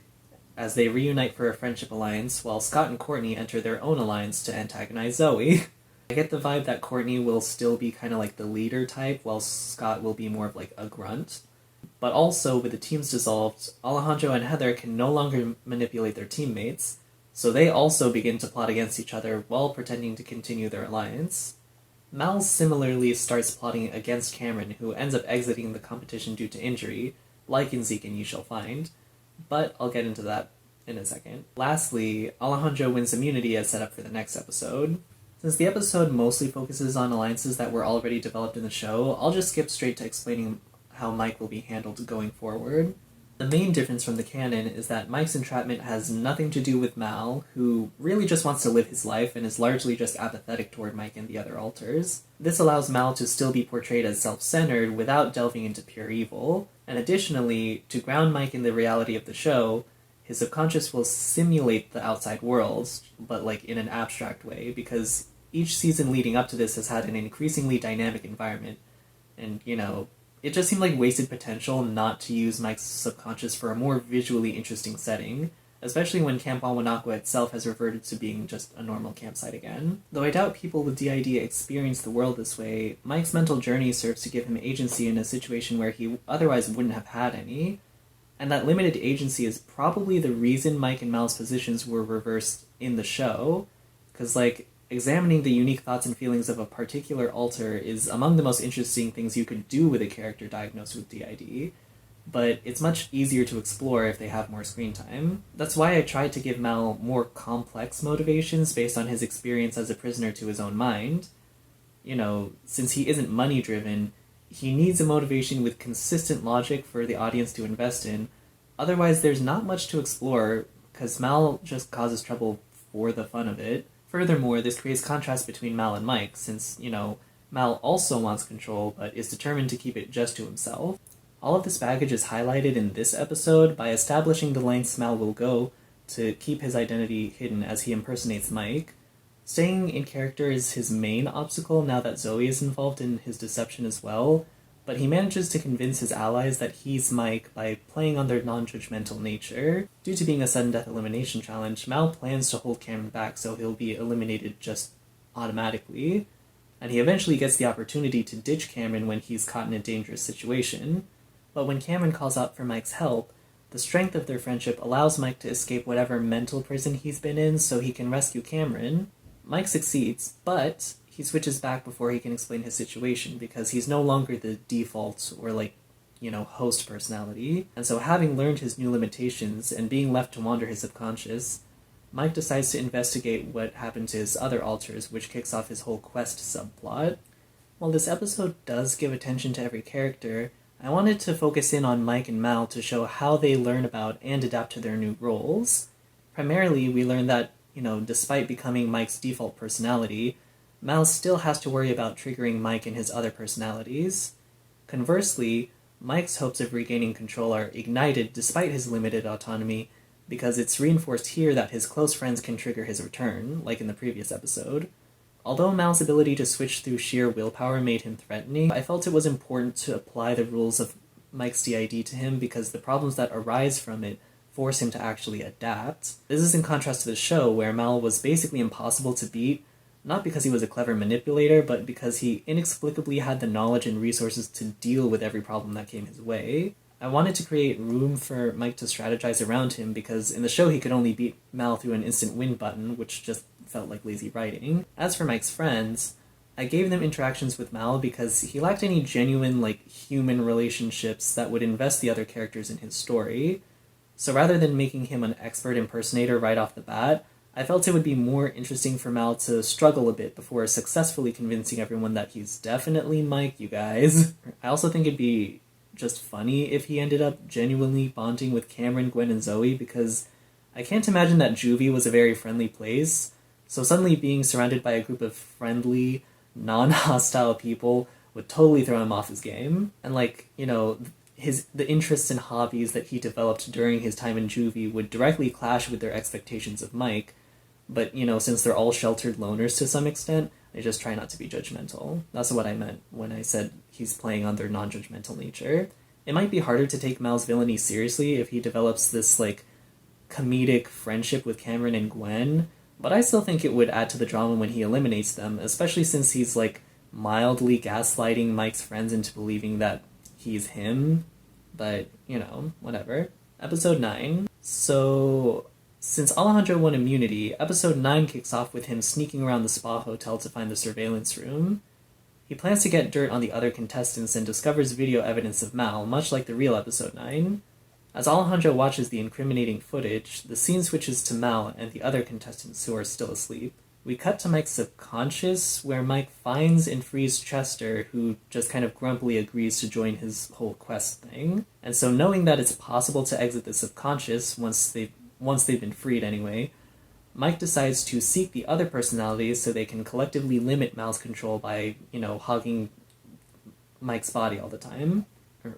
as they reunite for a friendship alliance, while Scott and Courtney enter their own alliance to antagonize Zoe. I get the vibe that Courtney will still be kind of the leader type, while Scott will be more of a grunt. But also, with the teams dissolved, Alejandro and Heather can no longer manipulate their teammates, so they also begin to plot against each other while pretending to continue their alliance. Mal similarly starts plotting against Cameron, who ends up exiting the competition due to injury, like in Zeke and You Shall Find, but I'll get into that in a second. Lastly, Alejandro wins immunity as set up for the next episode. Since the episode mostly focuses on alliances that were already developed in the show, I'll just skip straight to explaining how Mike will be handled going forward. The main difference from the canon is that Mike's entrapment has nothing to do with Mal, who really just wants to live his life and is largely just apathetic toward Mike and the other alters. This allows Mal to still be portrayed as self-centered without delving into pure evil, and additionally, to ground Mike in the reality of the show, his subconscious will simulate the outside world, but in an abstract way, because each season leading up to this has had an increasingly dynamic environment, and, it just seemed like wasted potential not to use Mike's subconscious for a more visually interesting setting, especially when Camp Wawanakwa itself has reverted to being just a normal campsite again. Though I doubt people with DID experience the world this way, Mike's mental journey serves to give him agency in a situation where he otherwise wouldn't have had any, and that limited agency is probably the reason Mike and Mal's positions were reversed in the show, because, examining the unique thoughts and feelings of a particular alter is among the most interesting things you could do with a character diagnosed with DID, but it's much easier to explore if they have more screen time. That's why I tried to give Mal more complex motivations based on his experience as a prisoner to his own mind. Since he isn't money-driven, he needs a motivation with consistent logic for the audience to invest in, otherwise there's not much to explore, because Mal just causes trouble for the fun of it. Furthermore, this creates contrast between Mal and Mike, since, Mal also wants control, but is determined to keep it just to himself. All of this baggage is highlighted in this episode by establishing the lengths Mal will go to keep his identity hidden as he impersonates Mike. Staying in character is his main obstacle now that Zoe is involved in his deception as well, but he manages to convince his allies that he's Mike by playing on their non-judgmental nature. Due to being a sudden death elimination challenge, Mal plans to hold Cameron back so he'll be eliminated just automatically, and he eventually gets the opportunity to ditch Cameron when he's caught in a dangerous situation. But when Cameron calls out for Mike's help, the strength of their friendship allows Mike to escape whatever mental prison he's been in so he can rescue Cameron. Mike succeeds, but he switches back before he can explain his situation because he's no longer the default or host personality. And so having learned his new limitations and being left to wander his subconscious, Mike decides to investigate what happened to his other alters, which kicks off his whole quest subplot. While this episode does give attention to every character, I wanted to focus in on Mike and Mal to show how they learn about and adapt to their new roles. Primarily, we learn that, despite becoming Mike's default personality, Mal still has to worry about triggering Mike and his other personalities. Conversely, Mike's hopes of regaining control are ignited despite his limited autonomy, because it's reinforced here that his close friends can trigger his return, like in the previous episode. Although Mal's ability to switch through sheer willpower made him threatening, I felt it was important to apply the rules of Mike's DID to him because the problems that arise from it force him to actually adapt. This is in contrast to the show, where Mal was basically impossible to beat, not because he was a clever manipulator, but because he inexplicably had the knowledge and resources to deal with every problem that came his way. I wanted to create room for Mike to strategize around him because in the show he could only beat Mal through an instant win button, which just felt like lazy writing. As for Mike's friends, I gave them interactions with Mal because he lacked any genuine, human relationships that would invest the other characters in his story. So rather than making him an expert impersonator right off the bat, I felt it would be more interesting for Mal to struggle a bit before successfully convincing everyone that he's definitely Mike, you guys. I also think it'd be just funny if he ended up genuinely bonding with Cameron, Gwen, and Zoe, because I can't imagine that Juvie was a very friendly place, so suddenly being surrounded by a group of friendly, non-hostile people would totally throw him off his game. And the interests and hobbies that he developed during his time in Juvie would directly clash with their expectations of Mike, but since they're all sheltered loners to some extent, they just try not to be judgmental. That's what I meant when I said he's playing on their non-judgmental nature. It might be harder to take Mal's villainy seriously if he develops this, comedic friendship with Cameron and Gwen, but I still think it would add to the drama when he eliminates them, especially since he's, mildly gaslighting Mike's friends into believing that he's him. But, whatever. Episode 9. So, since Alejandro won immunity, Episode 9 kicks off with him sneaking around the spa hotel to find the surveillance room. He plans to get dirt on the other contestants and discovers video evidence of Mal, much like the real Episode 9. As Alejandro watches the incriminating footage, the scene switches to Mal and the other contestants who are still asleep. We cut to Mike's subconscious, where Mike finds and frees Chester, who just kind of grumpily agrees to join his whole quest thing. And so knowing that it's possible to exit the subconscious once they've been freed anyway, Mike decides to seek the other personalities so they can collectively limit Mal's control by, hogging Mike's body all the time.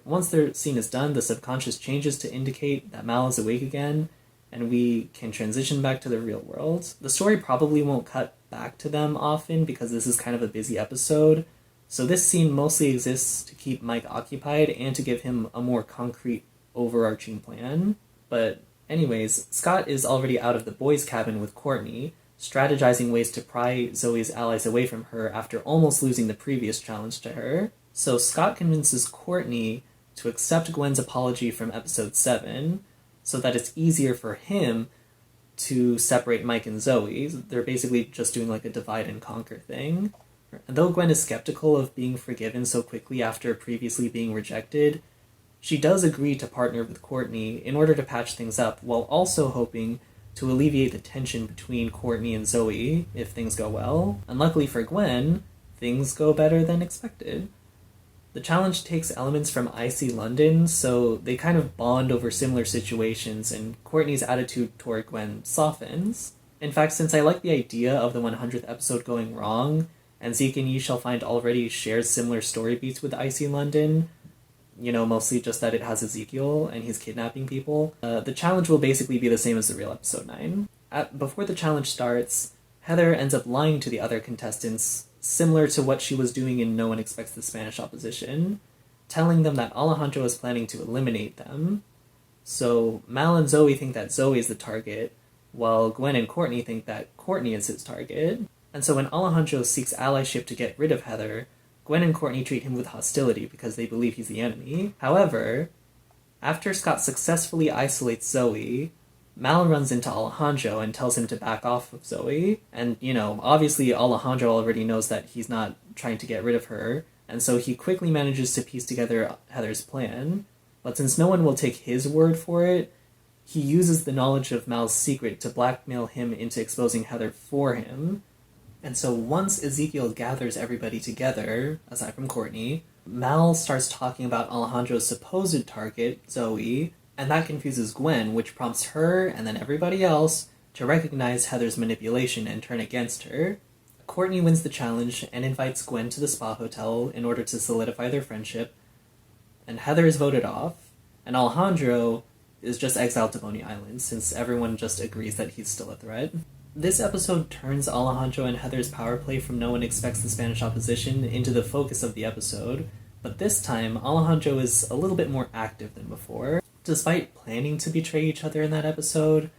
Once their scene is done, the subconscious changes to indicate that Mal is awake again, and we can transition back to the real world. The story probably won't cut back to them often because this is kind of a busy episode, so this scene mostly exists to keep Mike occupied and to give him a more concrete, overarching plan. But anyways, Scott is already out of the boys' cabin with Courtney, strategizing ways to pry Zoe's allies away from her after almost losing the previous challenge to her. So Scott convinces Courtney to accept Gwen's apology from episode 7, so that it's easier for him to separate Mike and Zoe. They're basically just doing a divide and conquer thing. And though Gwen is skeptical of being forgiven so quickly after previously being rejected, she does agree to partner with Courtney in order to patch things up, while also hoping to alleviate the tension between Courtney and Zoe if things go well. And luckily for Gwen, things go better than expected. The challenge takes elements from IC London, so they kind of bond over similar situations, and Courtney's attitude toward Gwen softens. In fact, since I like the idea of the 100th episode going wrong, and Zeke and Ye Shall Find already shares similar story beats with IC London, mostly just that it has Ezekiel and he's kidnapping people, the challenge will basically be the same as the real episode 9. Before the challenge starts, Heather ends up lying to the other contestants, similar to what she was doing in No One Expects the Spanish Opposition, telling them that Alejandro is planning to eliminate them. So Mal and Zoe think that Zoe is the target, while Gwen and Courtney think that Courtney is his target. And so when Alejandro seeks allyship to get rid of Heather, Gwen and Courtney treat him with hostility because they believe he's the enemy. However, after Scott successfully isolates Zoe, Mal runs into Alejandro and tells him to back off of Zoe. And, obviously Alejandro already knows that he's not trying to get rid of her, and so he quickly manages to piece together Heather's plan. But since no one will take his word for it, he uses the knowledge of Mal's secret to blackmail him into exposing Heather for him. And so once Ezekiel gathers everybody together, aside from Courtney, Mal starts talking about Alejandro's supposed target, Zoe, and that confuses Gwen, which prompts her, and then everybody else, to recognize Heather's manipulation and turn against her. Courtney wins the challenge and invites Gwen to the spa hotel in order to solidify their friendship, and Heather is voted off, and Alejandro is just exiled to Boney Island, since everyone just agrees that he's still a threat. This episode turns Alejandro and Heather's power play from No One Expects the Spanish Opposition into the focus of the episode, but this time Alejandro is a little bit more active than before. Despite planning to betray each other in that episode,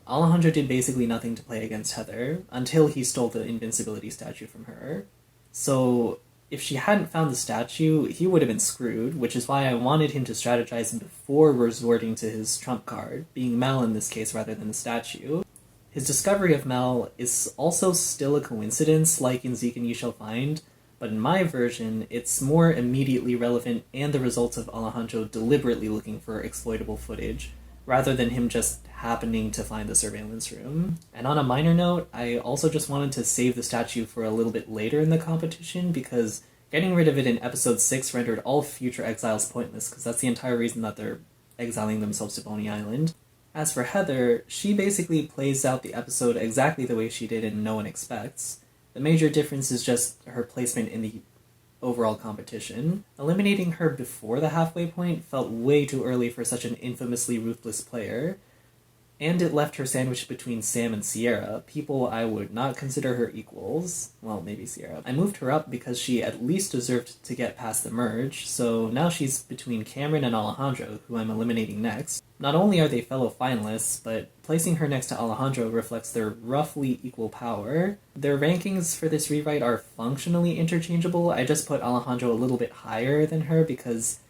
Alejandro did basically nothing to play against Heather, until he stole the invincibility statue from her. So if she hadn't found the statue, he would have been screwed, which is why I wanted him to strategize before resorting to his trump card, being Mal in this case rather than the statue. His discovery of Mal is also still a coincidence, like in Zeke and You Shall Find, but in my version, it's more immediately relevant and the result of Alejandro deliberately looking for exploitable footage, rather than him just happening to find the surveillance room. And on a minor note, I also just wanted to save the statue for a little bit later in the competition, because getting rid of it in episode 6 rendered all future exiles pointless, because that's the entire reason that they're exiling themselves to Boney Island. As for Heather, she basically plays out the episode exactly the way she did in No One Expects. The major difference is just her placement in the overall competition. Eliminating her before the halfway point felt way too early for such an infamously ruthless player, and it left her sandwiched between Sam and Sierra, people I would not consider her equals. Well, maybe Sierra. I moved her up because she at least deserved to get past the merge, so now she's between Cameron and Alejandro, who I'm eliminating next. Not only are they fellow finalists, but placing her next to Alejandro reflects their roughly equal power. Their rankings for this rewrite are functionally interchangeable. I just put Alejandro a little bit higher than her because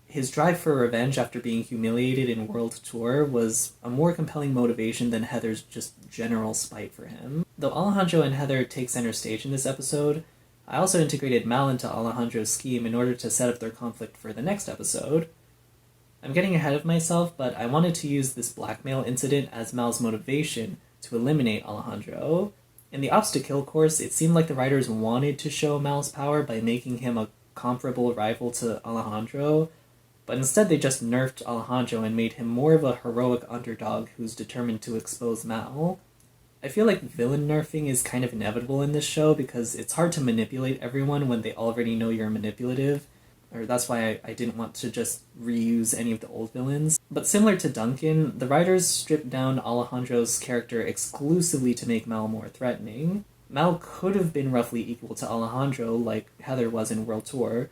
his drive for revenge after being humiliated in World Tour was a more compelling motivation than Heather's just general spite for him. Though Alejandro and Heather take center stage in this episode, I also integrated Mal into Alejandro's scheme in order to set up their conflict for the next episode. I'm getting ahead of myself, but I wanted to use this blackmail incident as Mal's motivation to eliminate Alejandro. In the Obstacle course, it seemed like the writers wanted to show Mal's power by making him a comparable rival to Alejandro, but instead they just nerfed Alejandro and made him more of a heroic underdog who's determined to expose Mal. I feel like villain nerfing is kind of inevitable in this show because it's hard to manipulate everyone when they already know you're manipulative, or that's why I didn't want to just reuse any of the old villains. But similar to Duncan, the writers stripped down Alejandro's character exclusively to make Mal more threatening. Mal could have been roughly equal to Alejandro like Heather was in World Tour,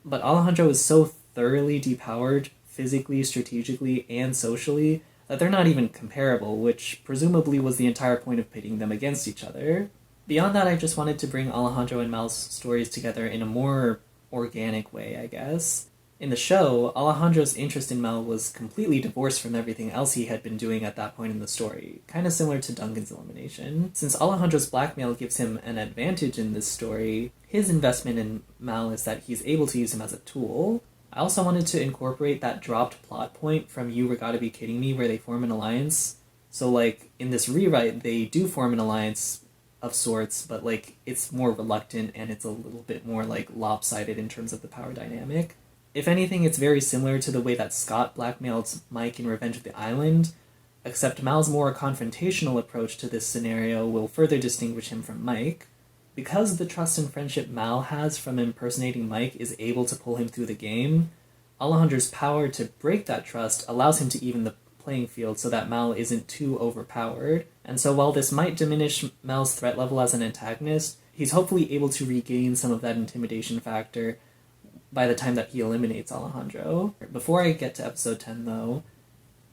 but Alejandro is so thoroughly depowered, physically, strategically, and socially, that they're not even comparable, which presumably was the entire point of pitting them against each other. Beyond that, I just wanted to bring Alejandro and Mal's stories together in a more organic way, I guess. In the show, Alejandro's interest in Mal was completely divorced from everything else he had been doing at that point in the story, kind of similar to Duncan's elimination. Since Alejandro's blackmail gives him an advantage in this story, his investment in Mal is that he's able to use him as a tool. I also wanted to incorporate that dropped plot point from You Were Gotta Be Kidding Me where they form an alliance. So, in this rewrite, they do form an alliance of sorts, but, it's more reluctant and it's a little bit more, lopsided in terms of the power dynamic. If anything, it's very similar to the way that Scott blackmailed Mike in Revenge of the Island, except Mal's more confrontational approach to this scenario will further distinguish him from Mike. Because the trust and friendship Mal has from impersonating Mike is able to pull him through the game, Alejandro's power to break that trust allows him to even the playing field so that Mal isn't too overpowered, And so while this might diminish Mal's threat level as an antagonist, he's hopefully able to regain some of that intimidation factor by the time that he eliminates Alejandro. Before I get to episode 10 though,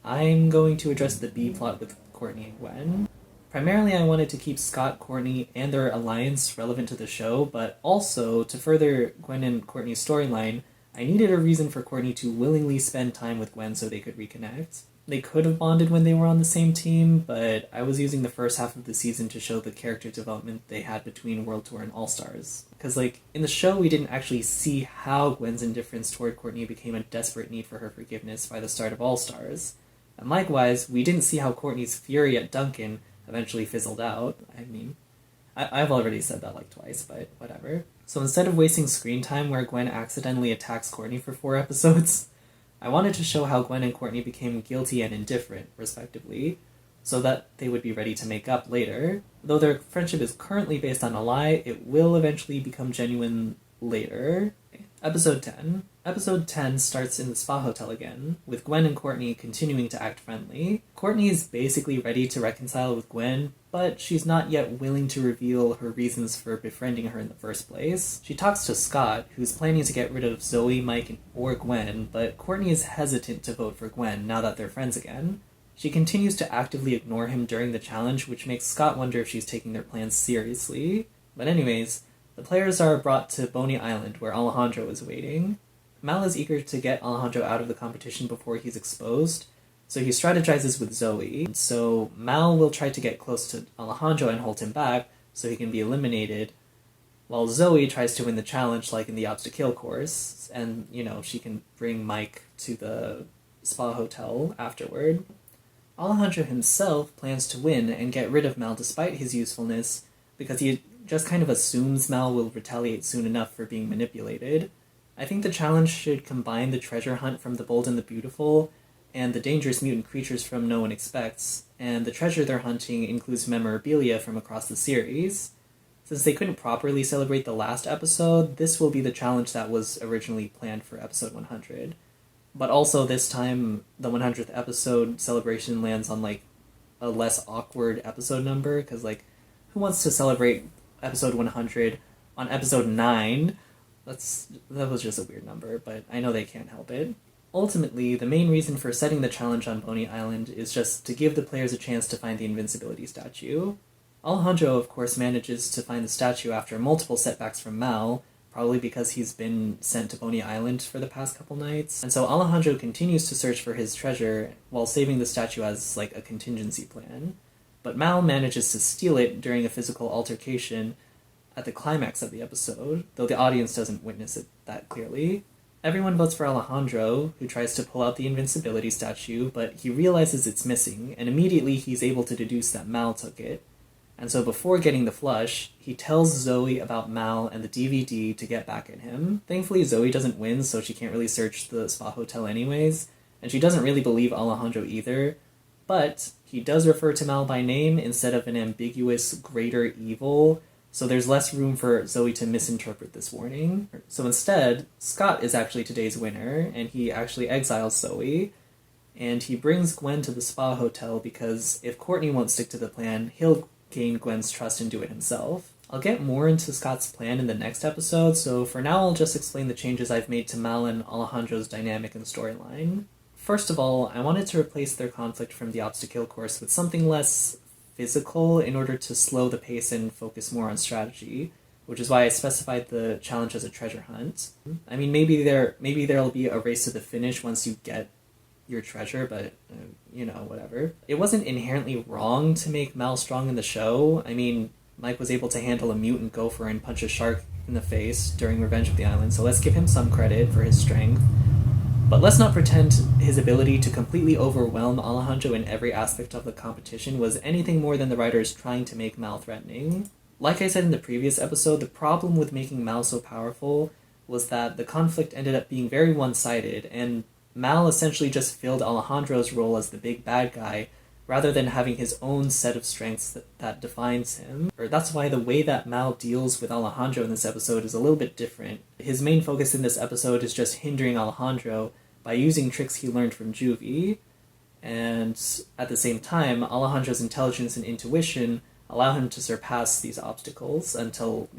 I'm going to address the B plot with Courtney and Gwen. Primarily I wanted to keep Scott, Courtney, and their alliance relevant to the show, but also to further Gwen and Courtney's storyline, I needed a reason for Courtney to willingly spend time with Gwen so they could reconnect. They could have bonded when they were on the same team, but I was using the first half of the season to show the character development they had between World Tour and All-Stars. Because, in the show we didn't actually see how Gwen's indifference toward Courtney became a desperate need for her forgiveness by the start of All-Stars. And likewise, we didn't see how Courtney's fury at Duncan eventually fizzled out. I mean, I've already said that twice, but whatever. So instead of wasting screen time where Gwen accidentally attacks Courtney for 4 episodes, I wanted to show how Gwen and Courtney became guilty and indifferent, respectively, so that they would be ready to make up later. Though their friendship is currently based on a lie, it will eventually become genuine later. Episode 10. Episode 10 starts in the spa hotel again, with Gwen and Courtney continuing to act friendly. Courtney is basically ready to reconcile with Gwen, but she's not yet willing to reveal her reasons for befriending her in the first place. She talks to Scott, who's planning to get rid of Zoe, Mike, or Gwen, but Courtney is hesitant to vote for Gwen now that they're friends again. She continues to actively ignore him during the challenge, which makes Scott wonder if she's taking their plans seriously. But anyways, the players are brought to Boney Island, where Alejandro is waiting. Mal is eager to get Alejandro out of the competition before he's exposed, so he strategizes with Zoe. So Mal will try to get close to Alejandro and hold him back so he can be eliminated, while Zoe tries to win the challenge like in the obstacle course, and, she can bring Mike to the spa hotel afterward. Alejandro himself plans to win and get rid of Mal despite his usefulness, because he just kind of assumes Mal will retaliate soon enough for being manipulated. I think the challenge should combine the treasure hunt from The Bold and the Beautiful and the dangerous mutant creatures from No One Expects, and the treasure they're hunting includes memorabilia from across the series. Since they couldn't properly celebrate the last episode, this will be the challenge that was originally planned for episode 100. But also this time, the 100th episode celebration lands on a less awkward episode number, because who wants to celebrate episode 100 on episode 9? That was just a weird number, but I know they can't help it. Ultimately, the main reason for setting the challenge on Boney Island is just to give the players a chance to find the invincibility statue. Alejandro, of course, manages to find the statue after multiple setbacks from Mal, probably because he's been sent to Boney Island for the past couple nights. And so Alejandro continues to search for his treasure while saving the statue as a contingency plan. But Mal manages to steal it during a physical altercation at the climax of the episode, though the audience doesn't witness it that clearly. Everyone votes for Alejandro, who tries to pull out the invincibility statue, but he realizes it's missing, and immediately he's able to deduce that Mal took it. And so before getting the flush, he tells Zoe about Mal and the DVD to get back at him. Thankfully, Zoe doesn't win, so she can't really search the spa hotel anyways, and she doesn't really believe Alejandro either, but he does refer to Mal by name instead of an ambiguous greater evil, so there's less room for Zoe to misinterpret this warning. So instead, Scott is actually today's winner, and he actually exiles Zoe, and he brings Gwen to the spa hotel because if Courtney won't stick to the plan, he'll gain Gwen's trust and do it himself. I'll get more into Scott's plan in the next episode, so for now I'll just explain the changes I've made to Mal and Alejandro's dynamic and storyline. First of all, I wanted to replace their conflict from the obstacle course with something less physical in order to slow the pace and focus more on strategy, which is why I specified the challenge as a treasure hunt. I mean, maybe there'll be a race to the finish once you get your treasure, but, whatever. It wasn't inherently wrong to make Mal strong in the show. I mean, Mike was able to handle a mutant gopher and punch a shark in the face during Revenge of the Island, so let's give him some credit for his strength. But let's not pretend his ability to completely overwhelm Alejandro in every aspect of the competition was anything more than the writers trying to make Mal threatening. Like I said in the previous episode, the problem with making Mal so powerful was that the conflict ended up being very one-sided, and Mal essentially just filled Alejandro's role as the big bad guy, rather than having his own set of strengths that defines him. That's why the way that Mal deals with Alejandro in this episode is a little bit different. His main focus in this episode is just hindering Alejandro by using tricks he learned from Juvie, And at the same time, Alejandro's intelligence and intuition allow him to surpass these obstacles until,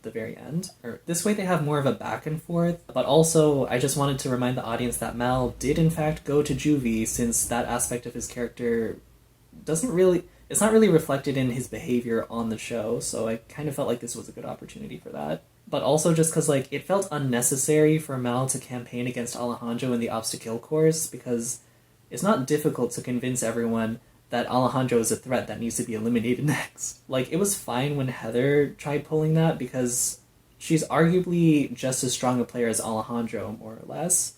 the very end. This way they have more of a back and forth, but also I just wanted to remind the audience that Mal did in fact go to juvie, since that aspect of his character it's not really reflected in his behavior on the show, so I kind of felt like this was a good opportunity for that. But also just because, it felt unnecessary for Mal to campaign against Alejandro in the obstacle course, because it's not difficult to convince everyone that Alejandro is a threat that needs to be eliminated next. It was fine when Heather tried pulling that, because she's arguably just as strong a player as Alejandro, more or less.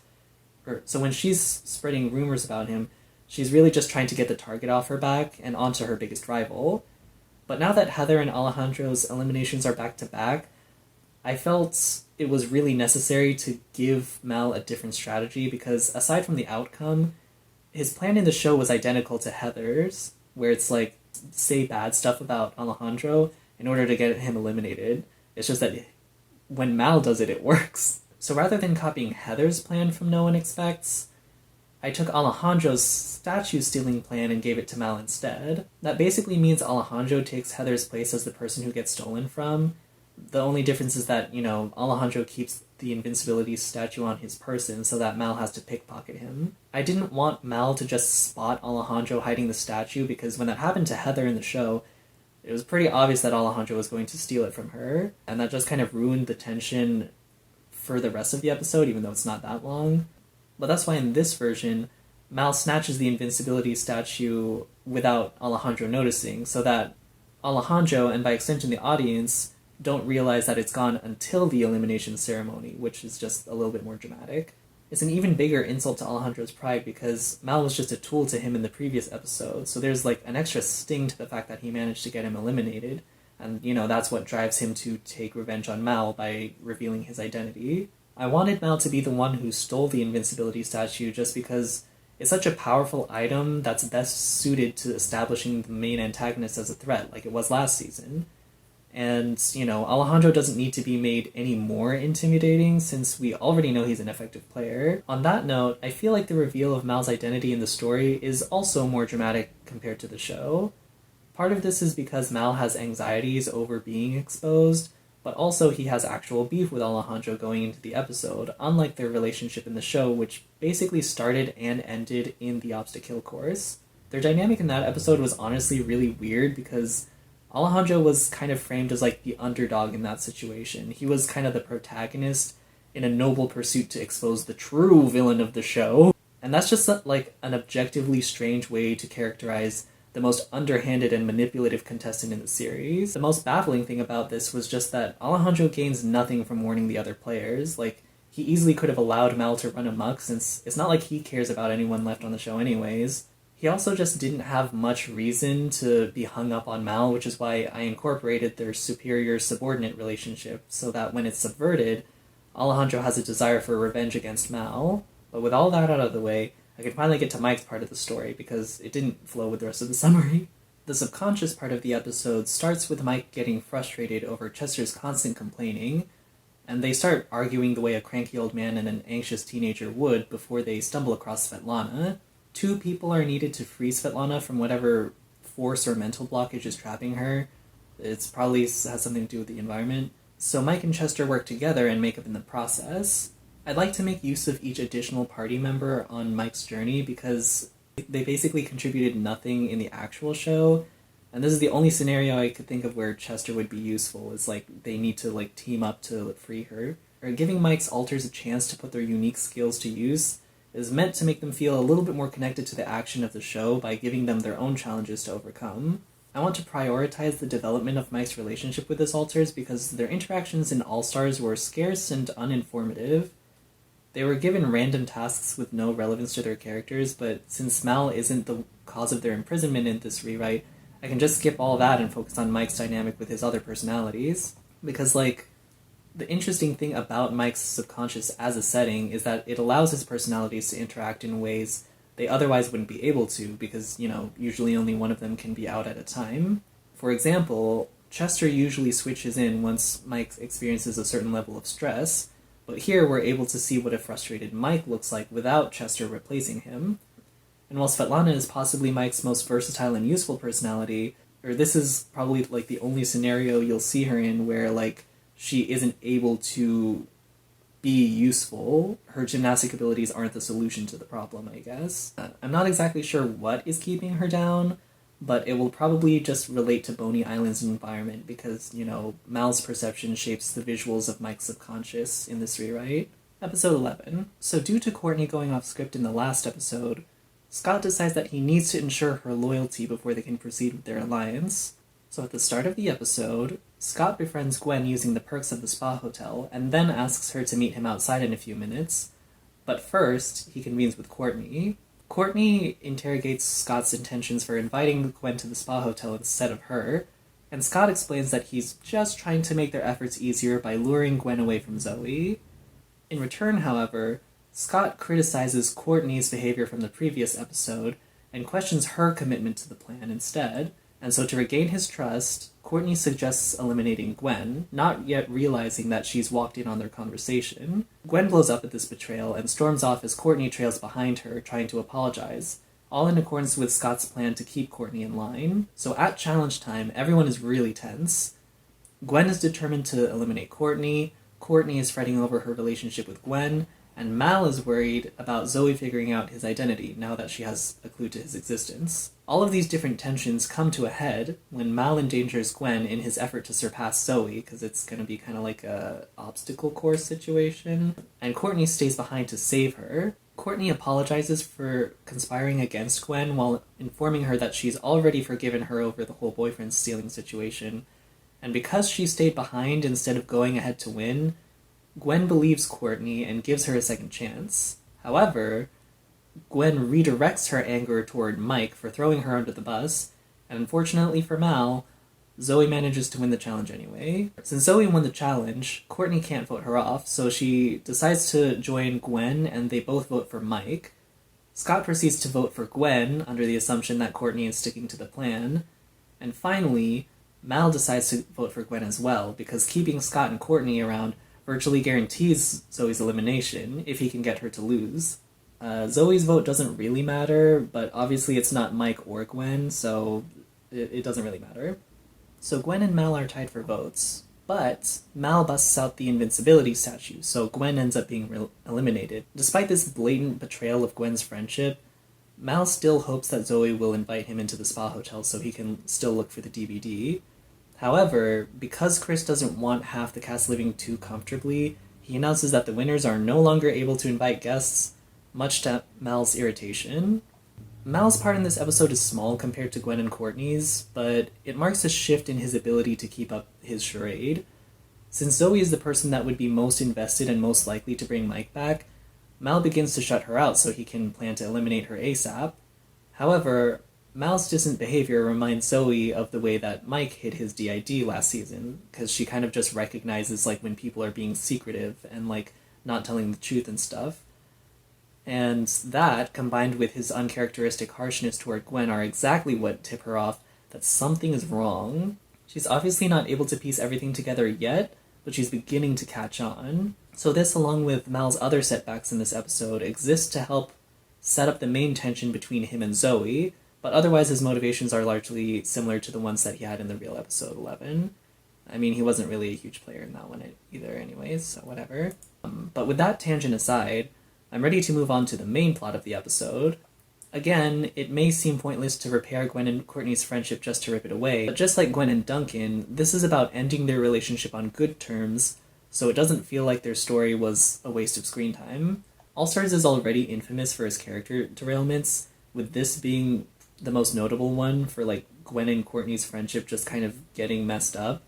So when she's spreading rumors about him, she's really just trying to get the target off her back and onto her biggest rival. But now that Heather and Alejandro's eliminations are back-to-back, I felt it was really necessary to give Mal a different strategy, because aside from the outcome, his plan in the show was identical to Heather's, where it's say bad stuff about Alejandro in order to get him eliminated. It's just that when Mal does it, it works. So rather than copying Heather's plan from No One Expects, I took Alejandro's statue stealing plan and gave it to Mal instead. That basically means Alejandro takes Heather's place as the person who gets stolen from. The only difference is that, Alejandro keeps the invincibility statue on his person so that Mal has to pickpocket him. I didn't want Mal to just spot Alejandro hiding the statue, because when that happened to Heather in the show, it was pretty obvious that Alejandro was going to steal it from her, and that just kind of ruined the tension for the rest of the episode, even though it's not that long. But that's why in this version, Mal snatches the invincibility statue without Alejandro noticing, so that Alejandro, and by extension the audience, don't realize that it's gone until the elimination ceremony, which is just a little bit more dramatic. It's an even bigger insult to Alejandro's pride, because Mal was just a tool to him in the previous episode, so there's an extra sting to the fact that he managed to get him eliminated, and that's what drives him to take revenge on Mal by revealing his identity. I wanted Mal to be the one who stole the invincibility statue just because it's such a powerful item that's best suited to establishing the main antagonist as a threat, like it was last season. And, Alejandro doesn't need to be made any more intimidating, since we already know he's an effective player. On that note, I feel like the reveal of Mal's identity in the story is also more dramatic compared to the show. Part of this is because Mal has anxieties over being exposed, but also he has actual beef with Alejandro going into the episode, unlike their relationship in the show, which basically started and ended in the obstacle course. Their dynamic in that episode was honestly really weird, because Alejandro was kind of framed as the underdog in that situation. He was kind of the protagonist in a noble pursuit to expose the true villain of the show. And that's just an objectively strange way to characterize the most underhanded and manipulative contestant in the series. The most baffling thing about this was just that Alejandro gains nothing from warning the other players. He easily could have allowed Mal to run amok, since it's not like he cares about anyone left on the show anyways. He also just didn't have much reason to be hung up on Mal, which is why I incorporated their superior-subordinate relationship, so that when it's subverted, Alejandro has a desire for revenge against Mal. But with all that out of the way, I could finally get to Mike's part of the story, because it didn't flow with the rest of the summary. The subconscious part of the episode starts with Mike getting frustrated over Chester's constant complaining, and they start arguing the way a cranky old man and an anxious teenager would before they stumble across Svetlana. 2 people are needed to free Svetlana from whatever force or mental blockage is trapping her. It's probably has something to do with the environment. So Mike and Chester work together and make up in the process. I'd like to make use of each additional party member on Mike's journey, because they basically contributed nothing in the actual show, and this is the only scenario I could think of where Chester would be useful. It's they need to team up to free her. Or giving Mike's alters a chance to put their unique skills to use is meant to make them feel a little bit more connected to the action of the show by giving them their own challenges to overcome. I want to prioritize the development of Mike's relationship with his alters, because their interactions in All-Stars were scarce and uninformative. They were given random tasks with no relevance to their characters, but since Mal isn't the cause of their imprisonment in this rewrite, I can just skip all that and focus on Mike's dynamic with his other personalities. Because, the interesting thing about Mike's subconscious as a setting is that it allows his personalities to interact in ways they otherwise wouldn't be able to, because, usually only one of them can be out at a time. For example, Chester usually switches in once Mike experiences a certain level of stress, but here we're able to see what a frustrated Mike looks like without Chester replacing him. And while Svetlana is possibly Mike's most versatile and useful personality, or this is probably like the only scenario you'll see her in where like she isn't able to be useful, her gymnastic abilities aren't the solution to the problem, I guess. I'm not exactly sure what is keeping her down, but it will probably just relate to Boney Island's environment because, you know, Mal's perception shapes the visuals of Mike's subconscious in this rewrite. Episode 11. So due to Courtney going off script in the last episode, Scott decides that he needs to ensure her loyalty before they can proceed with their alliance. So at the start of the episode, Scott befriends Gwen using the perks of the spa hotel, and then asks her to meet him outside in a few minutes. But first, he convenes with Courtney. Courtney interrogates Scott's intentions for inviting Gwen to the spa hotel instead of her, and Scott explains that he's just trying to make their efforts easier by luring Gwen away from Zoe. In return, however, Scott criticizes Courtney's behavior from the previous episode and questions her commitment to the plan instead, and so to regain his trust, Courtney suggests eliminating Gwen, not yet realizing that she's walked in on their conversation. Gwen blows up at this betrayal and storms off as Courtney trails behind her, trying to apologize, all in accordance with Scott's plan to keep Courtney in line. So at challenge time, everyone is really tense. Gwen is determined to eliminate Courtney, Courtney is fretting over her relationship with Gwen, and Mal is worried about Zoe figuring out his identity now that she has a clue to his existence. All of these different tensions come to a head when Mal endangers Gwen in his effort to surpass Zoe, because it's going to be kind of like a obstacle course situation, and Courtney stays behind to save her. Courtney apologizes for conspiring against Gwen while informing her that she's already forgiven her over the whole boyfriend stealing situation, and because she stayed behind instead of going ahead to win, Gwen believes Courtney and gives her a second chance. However, Gwen redirects her anger toward Mike for throwing her under the bus, and unfortunately for Mal, Zoe manages to win the challenge anyway. Since Zoe won the challenge, Courtney can't vote her off, so she decides to join Gwen and they both vote for Mike. Scott proceeds to vote for Gwen under the assumption that Courtney is sticking to the plan, and finally, Mal decides to vote for Gwen as well, because keeping Scott and Courtney around virtually guarantees Zoe's elimination if he can get her to lose. Zoe's vote doesn't really matter, but obviously it's not Mike or Gwen, so it doesn't really matter. So Gwen and Mal are tied for votes, but Mal busts out the invincibility statue, so Gwen ends up being eliminated. Despite this blatant betrayal of Gwen's friendship, Mal still hopes that Zoe will invite him into the spa hotel so he can still look for the DVD. However, because Chris doesn't want half the cast living too comfortably, he announces that the winners are no longer able to invite guests, much to Mal's irritation. Mal's part in this episode is small compared to Gwen and Courtney's, but it marks a shift in his ability to keep up his charade. Since Zoe is the person that would be most invested and most likely to bring Mike back, Mal begins to shut her out so he can plan to eliminate her ASAP. However, Mal's distant behavior reminds Zoe of the way that Mike hid his DID last season, because she kind of just recognizes like when people are being secretive and like not telling the truth and stuff. And that, combined with his uncharacteristic harshness toward Gwen, are exactly what tip her off that something is wrong. She's obviously not able to piece everything together yet, but she's beginning to catch on. So this, along with Mal's other setbacks in this episode, exists to help set up the main tension between him and Zoe, but otherwise his motivations are largely similar to the ones that he had in the real episode 11. I mean, he wasn't really a huge player in that one either anyways, so whatever. But with that tangent aside, I'm ready to move on to the main plot of the episode. Again, it may seem pointless to repair Gwen and Courtney's friendship just to rip it away, but just like Gwen and Duncan, this is about ending their relationship on good terms, so it doesn't feel like their story was a waste of screen time. All Stars is already infamous for his character derailments, with this being the most notable one for like Gwen and Courtney's friendship just kind of getting messed up.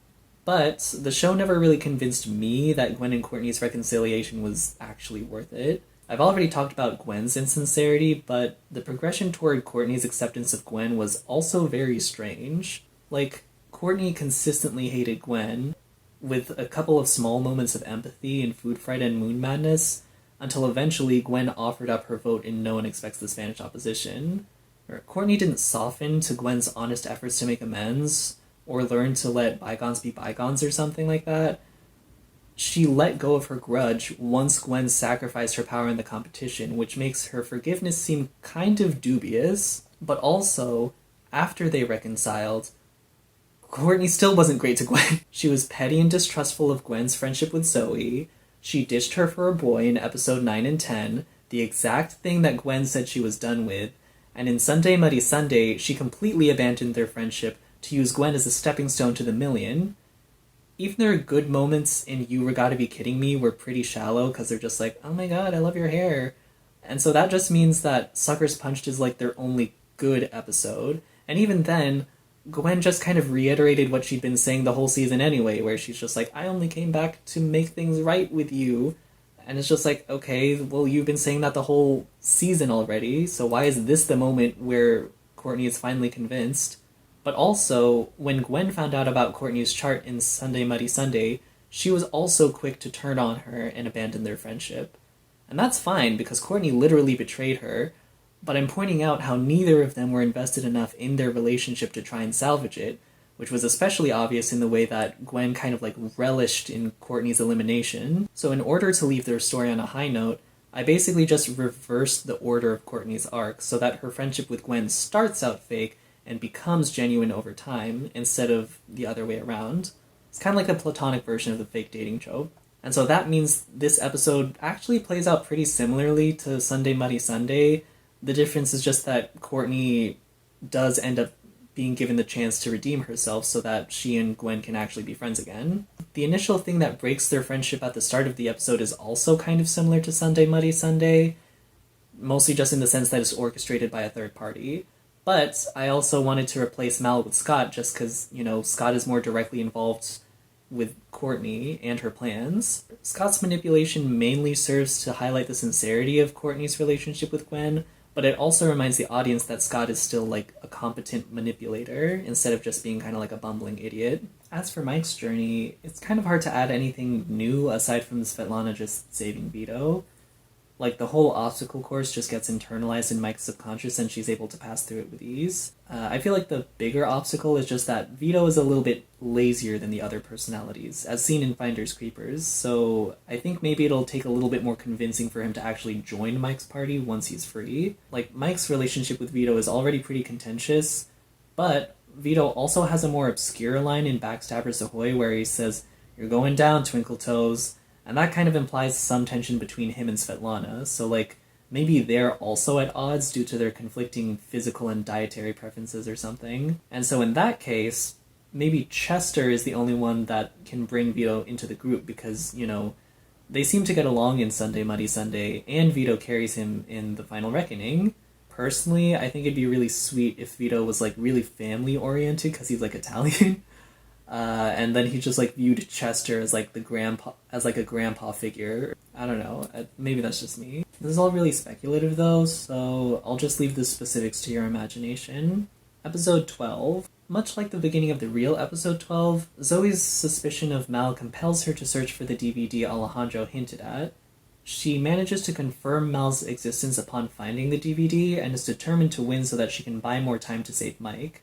But the show never really convinced me that Gwen and Courtney's reconciliation was actually worth it. I've already talked about Gwen's insincerity, but the progression toward Courtney's acceptance of Gwen was also very strange. Like, Courtney consistently hated Gwen, with a couple of small moments of empathy in Food Fright and Moon Madness, until eventually Gwen offered up her vote in No One Expects the Spanish Opposition. Courtney didn't soften to Gwen's honest efforts to make amends, or learn to let bygones be bygones or something like that. she let go of her grudge once Gwen sacrificed her power in the competition, which makes her forgiveness seem kind of dubious. But also, after they reconciled, Courtney still wasn't great to Gwen. She was petty and distrustful of Gwen's friendship with Zoe. She ditched her for a boy in episode 9 and 10, the exact thing that Gwen said she was done with. And in Sunday Muddy Sunday, she completely abandoned their friendship to use Gwen as a stepping stone to the million. Even their good moments in You Were Gotta Be Kidding Me were pretty shallow because they're just like, oh my god, I love your hair. And so that just means that Suckers Punched is like their only good episode. And even then, Gwen just kind of reiterated what she'd been saying the whole season anyway, where she's just like, I only came back to make things right with you. And it's just like, okay, well, you've been saying that the whole season already, so why is this the moment where Courtney is finally convinced? But also, when Gwen found out about Courtney's chart in Sunday Muddy Sunday, she was also quick to turn on her and abandon their friendship. And that's fine, because Courtney literally betrayed her, but I'm pointing out how neither of them were invested enough in their relationship to try and salvage it, which was especially obvious in the way that Gwen kind of like relished in Courtney's elimination. So in order to leave their story on a high note, I basically just reversed the order of Courtney's arc so that her friendship with Gwen starts out fake and becomes genuine over time, instead of the other way around. It's kind of like a platonic version of the fake dating trope. And so that means this episode actually plays out pretty similarly to Sunday Muddy Sunday. The difference is just that Courtney does end up being given the chance to redeem herself so that she and Gwen can actually be friends again. The initial thing that breaks their friendship at the start of the episode is also kind of similar to Sunday Muddy Sunday, mostly just in the sense that it's orchestrated by a third party. But I also wanted to replace Mal with Scott just because, Scott is more directly involved with Courtney and her plans. Scott's manipulation mainly serves to highlight the sincerity of Courtney's relationship with Gwen, but it also reminds the audience that Scott is still like a competent manipulator instead of just being kind of like a bumbling idiot. As for Mike's journey, it's kind of hard to add anything new aside from Svetlana just saving Vito. Like, the whole obstacle course just gets internalized in Mike's subconscious and she's able to pass through it with ease. I feel like the bigger obstacle is just that Vito is a little bit lazier than the other personalities, as seen in Finders Keepers, so I think maybe it'll take a little bit more convincing for him to actually join Mike's party once he's free. Like, Mike's relationship with Vito is already pretty contentious, but Vito also has a more obscure line in Backstabbers Ahoy where he says, "You're going down, Twinkle Toes," and that kind of implies some tension between him and Svetlana, so maybe they're also at odds due to their conflicting physical and dietary preferences or something. And so in that case, maybe Chester is the only one that can bring Vito into the group because, they seem to get along in Sunday Muddy Sunday, and Vito carries him in The Final Reckoning. Personally, I think it'd be really sweet if Vito was really family-oriented because he's Italian. And then he just viewed Chester as a grandpa figure. I don't know. Maybe that's just me. This is all really speculative though, so I'll just leave the specifics to your imagination. Episode 12. Much like the beginning of the real episode 12, Zoe's suspicion of Mal compels her to search for the DVD Alejandro hinted at. She manages to confirm Mal's existence upon finding the DVD and is determined to win so that she can buy more time to save Mike.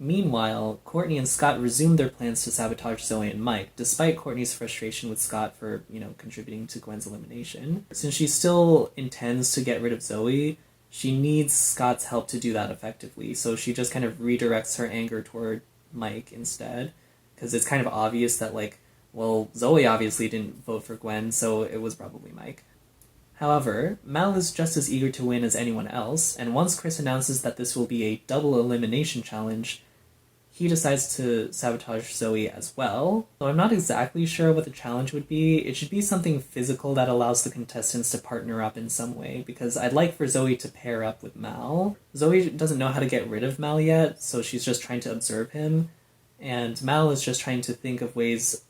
Meanwhile, Courtney and Scott resume their plans to sabotage Zoe and Mike, despite Courtney's frustration with Scott for, contributing to Gwen's elimination. Since she still intends to get rid of Zoe, she needs Scott's help to do that effectively, so she just kind of redirects her anger toward Mike instead, because it's kind of obvious that, Zoe obviously didn't vote for Gwen, so it was probably Mike. However, Mal is just as eager to win as anyone else, and once Chris announces that this will be a double elimination challenge, he decides to sabotage Zoe as well. So I'm not exactly sure what the challenge would be. It should be something physical that allows the contestants to partner up in some way, because I'd like for Zoe to pair up with Mal. Zoe doesn't know how to get rid of Mal yet, so she's just trying to observe him, and Mal is just trying to think of ways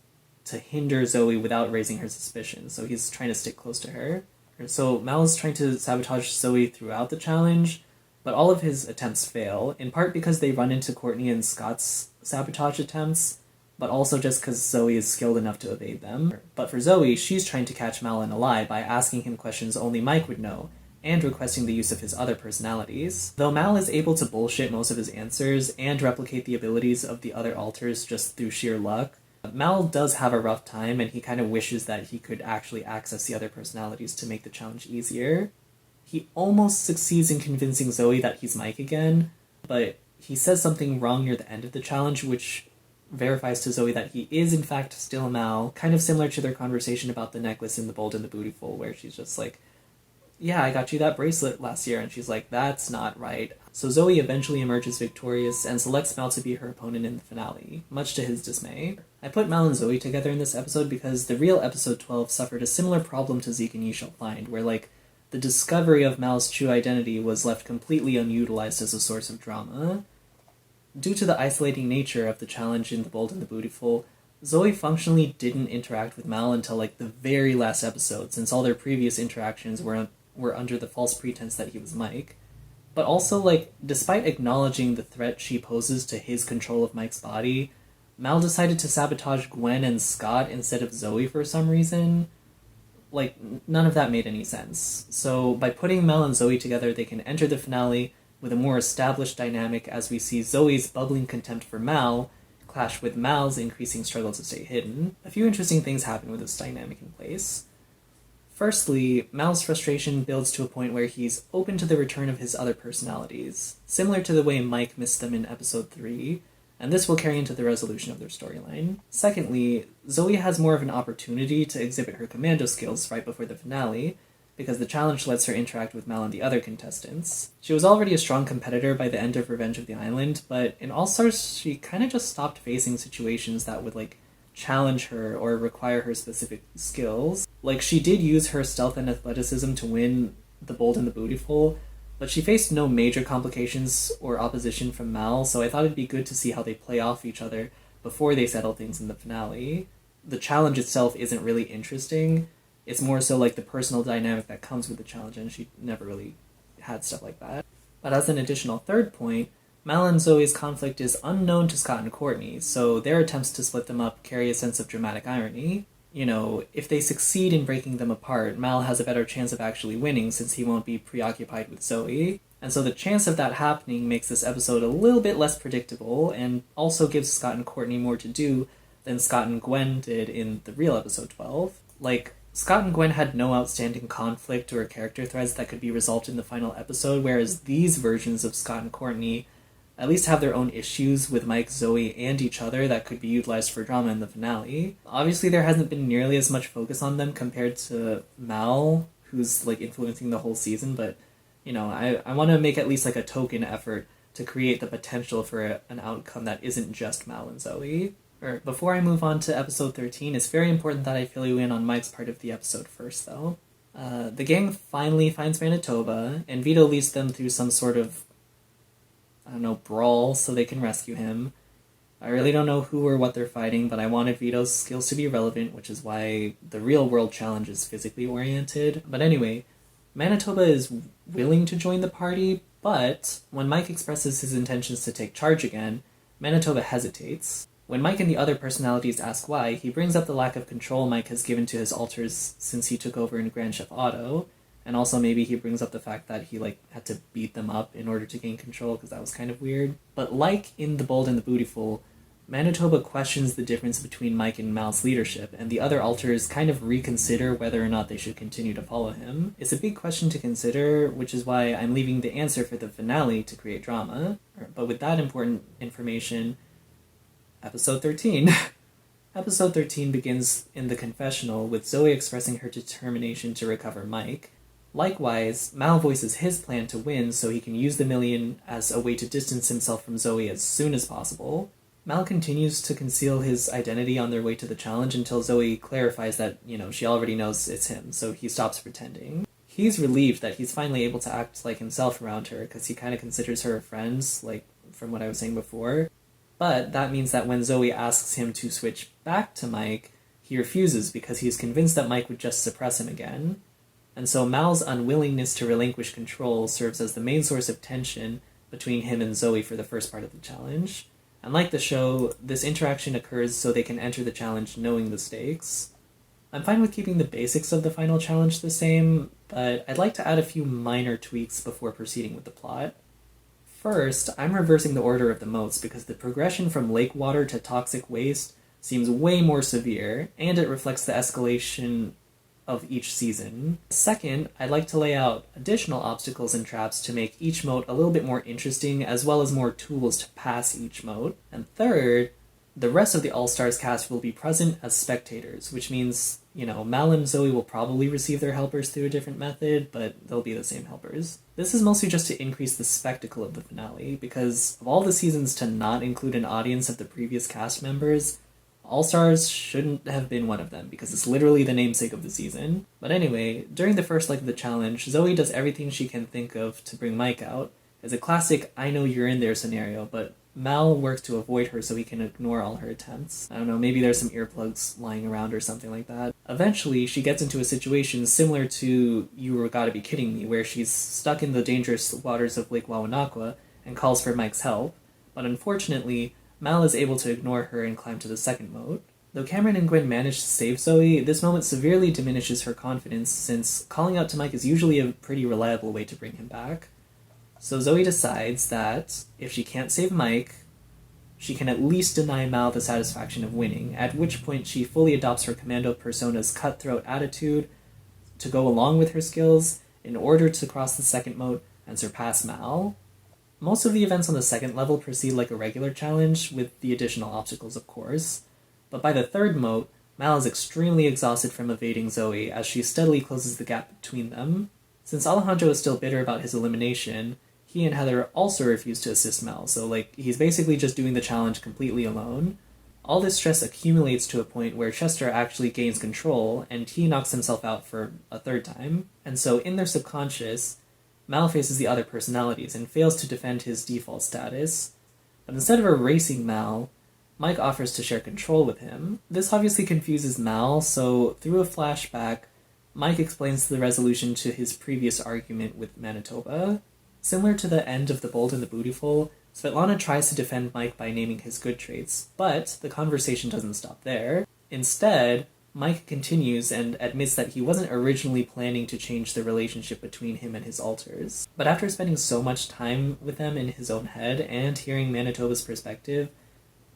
to hinder Zoe without raising her suspicion, so he's trying to stick close to her. So Mal is trying to sabotage Zoe throughout the challenge, but all of his attempts fail, in part because they run into Courtney and Scott's sabotage attempts, but also just because Zoe is skilled enough to evade them. But for Zoe, she's trying to catch Mal in a lie by asking him questions only Mike would know, and requesting the use of his other personalities. Though Mal is able to bullshit most of his answers and replicate the abilities of the other alters just through sheer luck, Mal does have a rough time, and he kind of wishes that he could actually access the other personalities to make the challenge easier. He almost succeeds in convincing Zoe that he's Mike again, but he says something wrong near the end of the challenge, which verifies to Zoe that he is in fact still Mal, kind of similar to their conversation about the necklace in The Bold and the Beautiful, where she's just like, yeah, I got you that bracelet last year, and she's like, that's not right. So Zoe eventually emerges victorious and selects Mal to be her opponent in the finale, much to his dismay. I put Mal and Zoe together in this episode because the real episode 12 suffered a similar problem to Zeke and You Shall Find, where, like, the discovery of Mal's true identity was left completely unutilized as a source of drama. Due to the isolating nature of the challenge in The Bold and the Beautiful, Zoe functionally didn't interact with Mal until, like, the very last episode, since all their previous interactions were under the false pretense that he was Mike. But also, like, despite acknowledging the threat she poses to his control of Mike's body, Mal decided to sabotage Gwen and Scott instead of Zoe for some reason. Like, none of that made any sense. So, by putting Mal and Zoe together, they can enter the finale with a more established dynamic as we see Zoe's bubbling contempt for Mal clash with Mal's increasing struggle to stay hidden. A few interesting things happen with this dynamic in place. Firstly, Mal's frustration builds to a point where he's open to the return of his other personalities, similar to the way Mike missed them in episode 3, and this will carry into the resolution of their storyline. Secondly, Zoe has more of an opportunity to exhibit her commando skills right before the finale, because the challenge lets her interact with Mal and the other contestants. She was already a strong competitor by the end of Revenge of the Island, but in All-Stars she kind of just stopped facing situations that would, like, challenge her or require her specific skills. Like, she did use her stealth and athleticism to win The Bold and the Beautiful, but she faced no major complications or opposition from Mal, so I thought it'd be good to see how they play off each other before they settle things in the finale. The challenge itself isn't really interesting. It's more so like the personal dynamic that comes with the challenge, and she never really had stuff like that. But as an additional third point, Mal and Zoe's conflict is unknown to Scott and Courtney, so their attempts to split them up carry a sense of dramatic irony. You know, if they succeed in breaking them apart, Mal has a better chance of actually winning since he won't be preoccupied with Zoe. And so the chance of that happening makes this episode a little bit less predictable, and also gives Scott and Courtney more to do than Scott and Gwen did in the real episode 12. Like, Scott and Gwen had no outstanding conflict or character threads that could be resolved in the final episode, whereas these versions of Scott and Courtney at least have their own issues with Mike, Zoe, and each other that could be utilized for drama in the finale. Obviously, there hasn't been nearly as much focus on them compared to Mal, who's, like, influencing the whole season, but, you know, I want to make at least, like, a token effort to create the potential for an outcome that isn't just Mal and Zoe. Before I move on to episode 13, it's very important that I fill you in on Mike's part of the episode first, though. The gang finally finds Manitoba, and Vito leads them through some sort of, I don't know, brawl so they can rescue him. I really don't know who or what they're fighting, but I wanted Vito's skills to be relevant, which is why the real world challenge is physically oriented. But anyway, Manitoba is willing to join the party, but when Mike expresses his intentions to take charge again, Manitoba hesitates. When Mike and the other personalities ask why, he brings up the lack of control Mike has given to his alters since he took over in Grand Chef Auto, and also maybe he brings up the fact that he, like, had to beat them up in order to gain control, because that was kind of weird. But like in The Bold and the Beautiful, Manitoba questions the difference between Mike and Mal's leadership, and the other alters kind of reconsider whether or not they should continue to follow him. It's a big question to consider, which is why I'm leaving the answer for the finale to create drama. But with that important information, episode 13. Episode 13 begins in the confessional with Zoe expressing her determination to recover Mike. Likewise, Mal voices his plan to win so he can use the million as a way to distance himself from Zoe as soon as possible. Mal continues to conceal his identity on their way to the challenge until Zoe clarifies that, you know, she already knows it's him, so he stops pretending. He's relieved that he's finally able to act like himself around her, because he kind of considers her a friend, like, from what I was saying before. But that means that when Zoe asks him to switch back to Mike, he refuses because he's convinced that Mike would just suppress him again. And so Mal's unwillingness to relinquish control serves as the main source of tension between him and Zoe for the first part of the challenge. And like the show, this interaction occurs so they can enter the challenge knowing the stakes. I'm fine with keeping the basics of the final challenge the same, but I'd like to add a few minor tweaks before proceeding with the plot. First, I'm reversing the order of the moats because the progression from lake water to toxic waste seems way more severe, and it reflects the escalation of each season. Second, I'd like to lay out additional obstacles and traps to make each moat a little bit more interesting, as well as more tools to pass each moat. And third, the rest of the All-Stars cast will be present as spectators, which means, Mal and Zoe will probably receive their helpers through a different method, but they'll be the same helpers. This is mostly just to increase the spectacle of the finale, because of all the seasons to not include an audience of the previous cast members, All-Stars shouldn't have been one of them, because it's literally the namesake of the season. But anyway, during the first leg of the challenge, Zoe does everything she can think of to bring Mike out. It's a classic I know you're in there scenario, but Mal works to avoid her so he can ignore all her attempts. I don't know, maybe there's some earplugs lying around or something like that. Eventually, she gets into a situation similar to You Were Gotta Be Kidding Me, where she's stuck in the dangerous waters of Lake Wawanakwa and calls for Mike's help. But unfortunately, Mal is able to ignore her and climb to the second moat. Though Cameron and Gwen manage to save Zoe, this moment severely diminishes her confidence, since calling out to Mike is usually a pretty reliable way to bring him back. So Zoe decides that if she can't save Mike, she can at least deny Mal the satisfaction of winning, at which point she fully adopts her commando persona's cutthroat attitude to go along with her skills in order to cross the second moat and surpass Mal. Most of the events on the second level proceed like a regular challenge, with the additional obstacles of course, but by the third moat, Mal is extremely exhausted from evading Zoe as she steadily closes the gap between them. Since Alejandro is still bitter about his elimination, he and Heather also refuse to assist Mal, so he's basically just doing the challenge completely alone. All this stress accumulates to a point where Chester actually gains control, and he knocks himself out for a third time. And so in their subconscious, Mal faces the other personalities and fails to defend his default status. But instead of erasing Mal, Mike offers to share control with him. This obviously confuses Mal, so through a flashback, Mike explains the resolution to his previous argument with Manitoba. Similar to the end of The Bold and the Beautiful, Svetlana tries to defend Mike by naming his good traits, but the conversation doesn't stop there. Instead, Mike continues and admits that he wasn't originally planning to change the relationship between him and his alters. But after spending so much time with them in his own head and hearing Manitoba's perspective,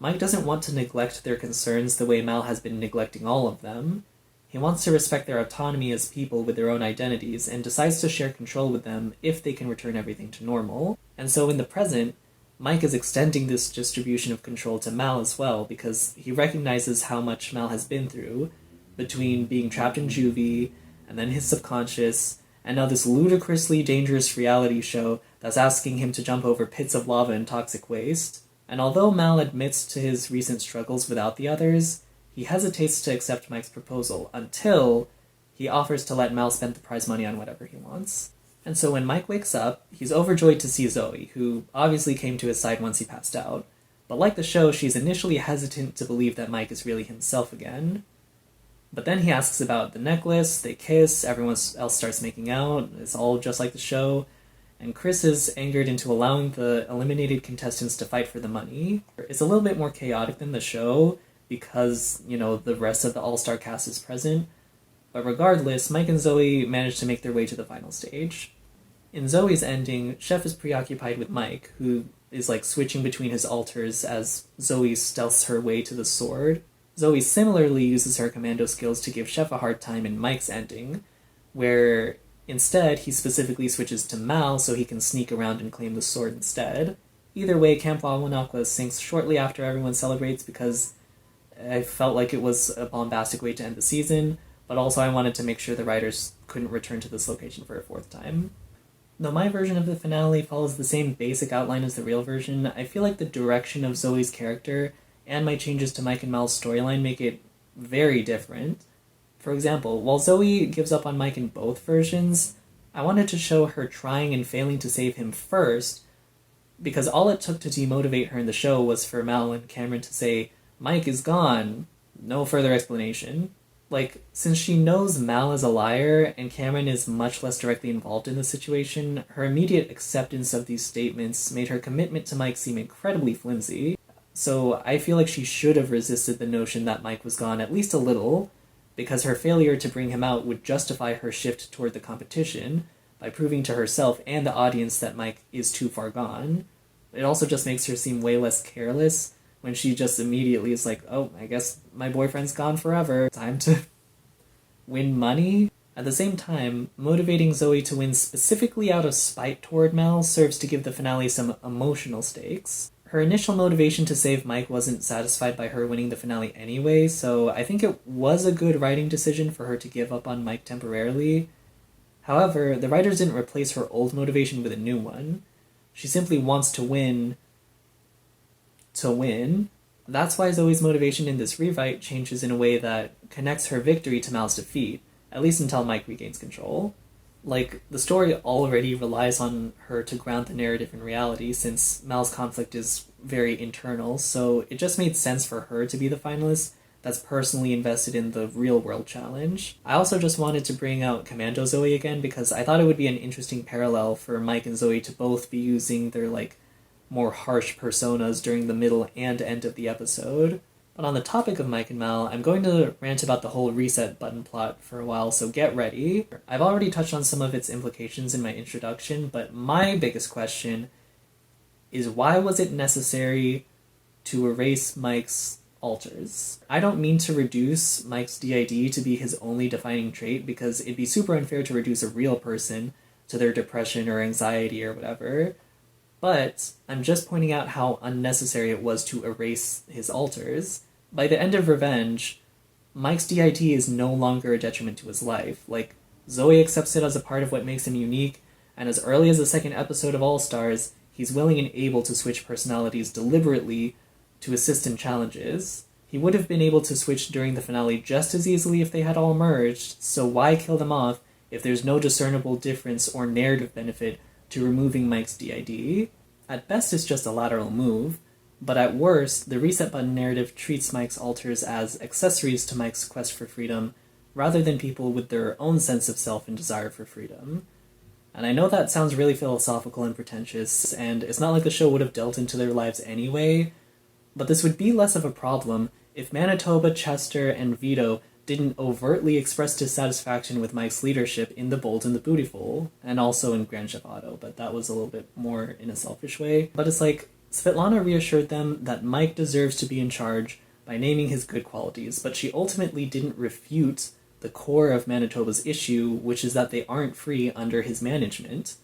Mike doesn't want to neglect their concerns the way Mal has been neglecting all of them. He wants to respect their autonomy as people with their own identities, and decides to share control with them if they can return everything to normal. And so in the present, Mike is extending this distribution of control to Mal as well, because he recognizes how much Mal has been through, between being trapped in juvie, and then his subconscious, and now this ludicrously dangerous reality show that's asking him to jump over pits of lava and toxic waste. And although Mal admits to his recent struggles without the others, he hesitates to accept Mike's proposal until he offers to let Mal spend the prize money on whatever he wants. And so when Mike wakes up, he's overjoyed to see Zoe, who obviously came to his side once he passed out. But like the show, she's initially hesitant to believe that Mike is really himself again. But then he asks about the necklace, they kiss, everyone else starts making out, it's all just like the show, and Chris is angered into allowing the eliminated contestants to fight for the money. It's a little bit more chaotic than the show, because, the rest of the All-Star cast is present. But regardless, Mike and Zoe manage to make their way to the final stage. In Zoe's ending, Chef is preoccupied with Mike, who is switching between his alters as Zoe stealths her way to the sword. Zoe similarly uses her commando skills to give Chef a hard time in Mike's ending, where instead he specifically switches to Mal so he can sneak around and claim the sword instead. Either way, Camp Wawanakwa sinks shortly after everyone celebrates, because I felt like it was a bombastic way to end the season, but also I wanted to make sure the writers couldn't return to this location for a fourth time. Though my version of the finale follows the same basic outline as the real version, I feel like the direction of Zoe's character and my changes to Mike and Mal's storyline make it very different. For example, while Zoe gives up on Mike in both versions, I wanted to show her trying and failing to save him first, because all it took to demotivate her in the show was for Mal and Cameron to say, "Mike is gone," no further explanation. Since she knows Mal is a liar and Cameron is much less directly involved in the situation, her immediate acceptance of these statements made her commitment to Mike seem incredibly flimsy. So I feel like she should have resisted the notion that Mike was gone at least a little, because her failure to bring him out would justify her shift toward the competition by proving to herself and the audience that Mike is too far gone. It also just makes her seem way less careless when she just immediately is like, oh, I guess my boyfriend's gone forever. Time to win money? At the same time, motivating Zoe to win specifically out of spite toward Mel serves to give the finale some emotional stakes. Her initial motivation to save Mike wasn't satisfied by her winning the finale anyway, so I think it was a good writing decision for her to give up on Mike temporarily. However, the writers didn't replace her old motivation with a new one. She simply wants to win to win. That's why Zoe's motivation in this rewrite changes in a way that connects her victory to Mal's defeat, at least until Mike regains control. Like, the story already relies on her to ground the narrative in reality, since Mal's conflict is very internal, so it just made sense for her to be the finalist that's personally invested in the real-world challenge. I also just wanted to bring out Commando Zoe again, because I thought it would be an interesting parallel for Mike and Zoe to both be using their, more harsh personas during the middle and end of the episode. But on the topic of Mike and Mal, I'm going to rant about the whole reset button plot for a while, so get ready. I've already touched on some of its implications in my introduction, but my biggest question is, why was it necessary to erase Mike's alters? I don't mean to reduce Mike's DID to be his only defining trait, because it'd be super unfair to reduce a real person to their depression or anxiety or whatever. But I'm just pointing out how unnecessary it was to erase his alters. By the end of Revenge, Mike's DID is no longer a detriment to his life. Zoe accepts it as a part of what makes him unique, and as early as the second episode of All Stars, he's willing and able to switch personalities deliberately to assist in challenges. He would have been able to switch during the finale just as easily if they had all merged, so why kill them off if there's no discernible difference or narrative benefit to removing Mike's DID? At best, it's just a lateral move, but at worst, the reset button narrative treats Mike's alters as accessories to Mike's quest for freedom, rather than people with their own sense of self and desire for freedom. And I know that sounds really philosophical and pretentious, and it's not like the show would have delved into their lives anyway, but this would be less of a problem if Manitoba, Chester, and Vito didn't overtly express dissatisfaction with Mike's leadership in The Bold and the Beautiful, and also in Grand Theft Auto, but that was a little bit more in a selfish way. But it's like, Svetlana reassured them that Mike deserves to be in charge by naming his good qualities, but she ultimately didn't refute the core of Manitoba's issue, which is that they aren't free under his management.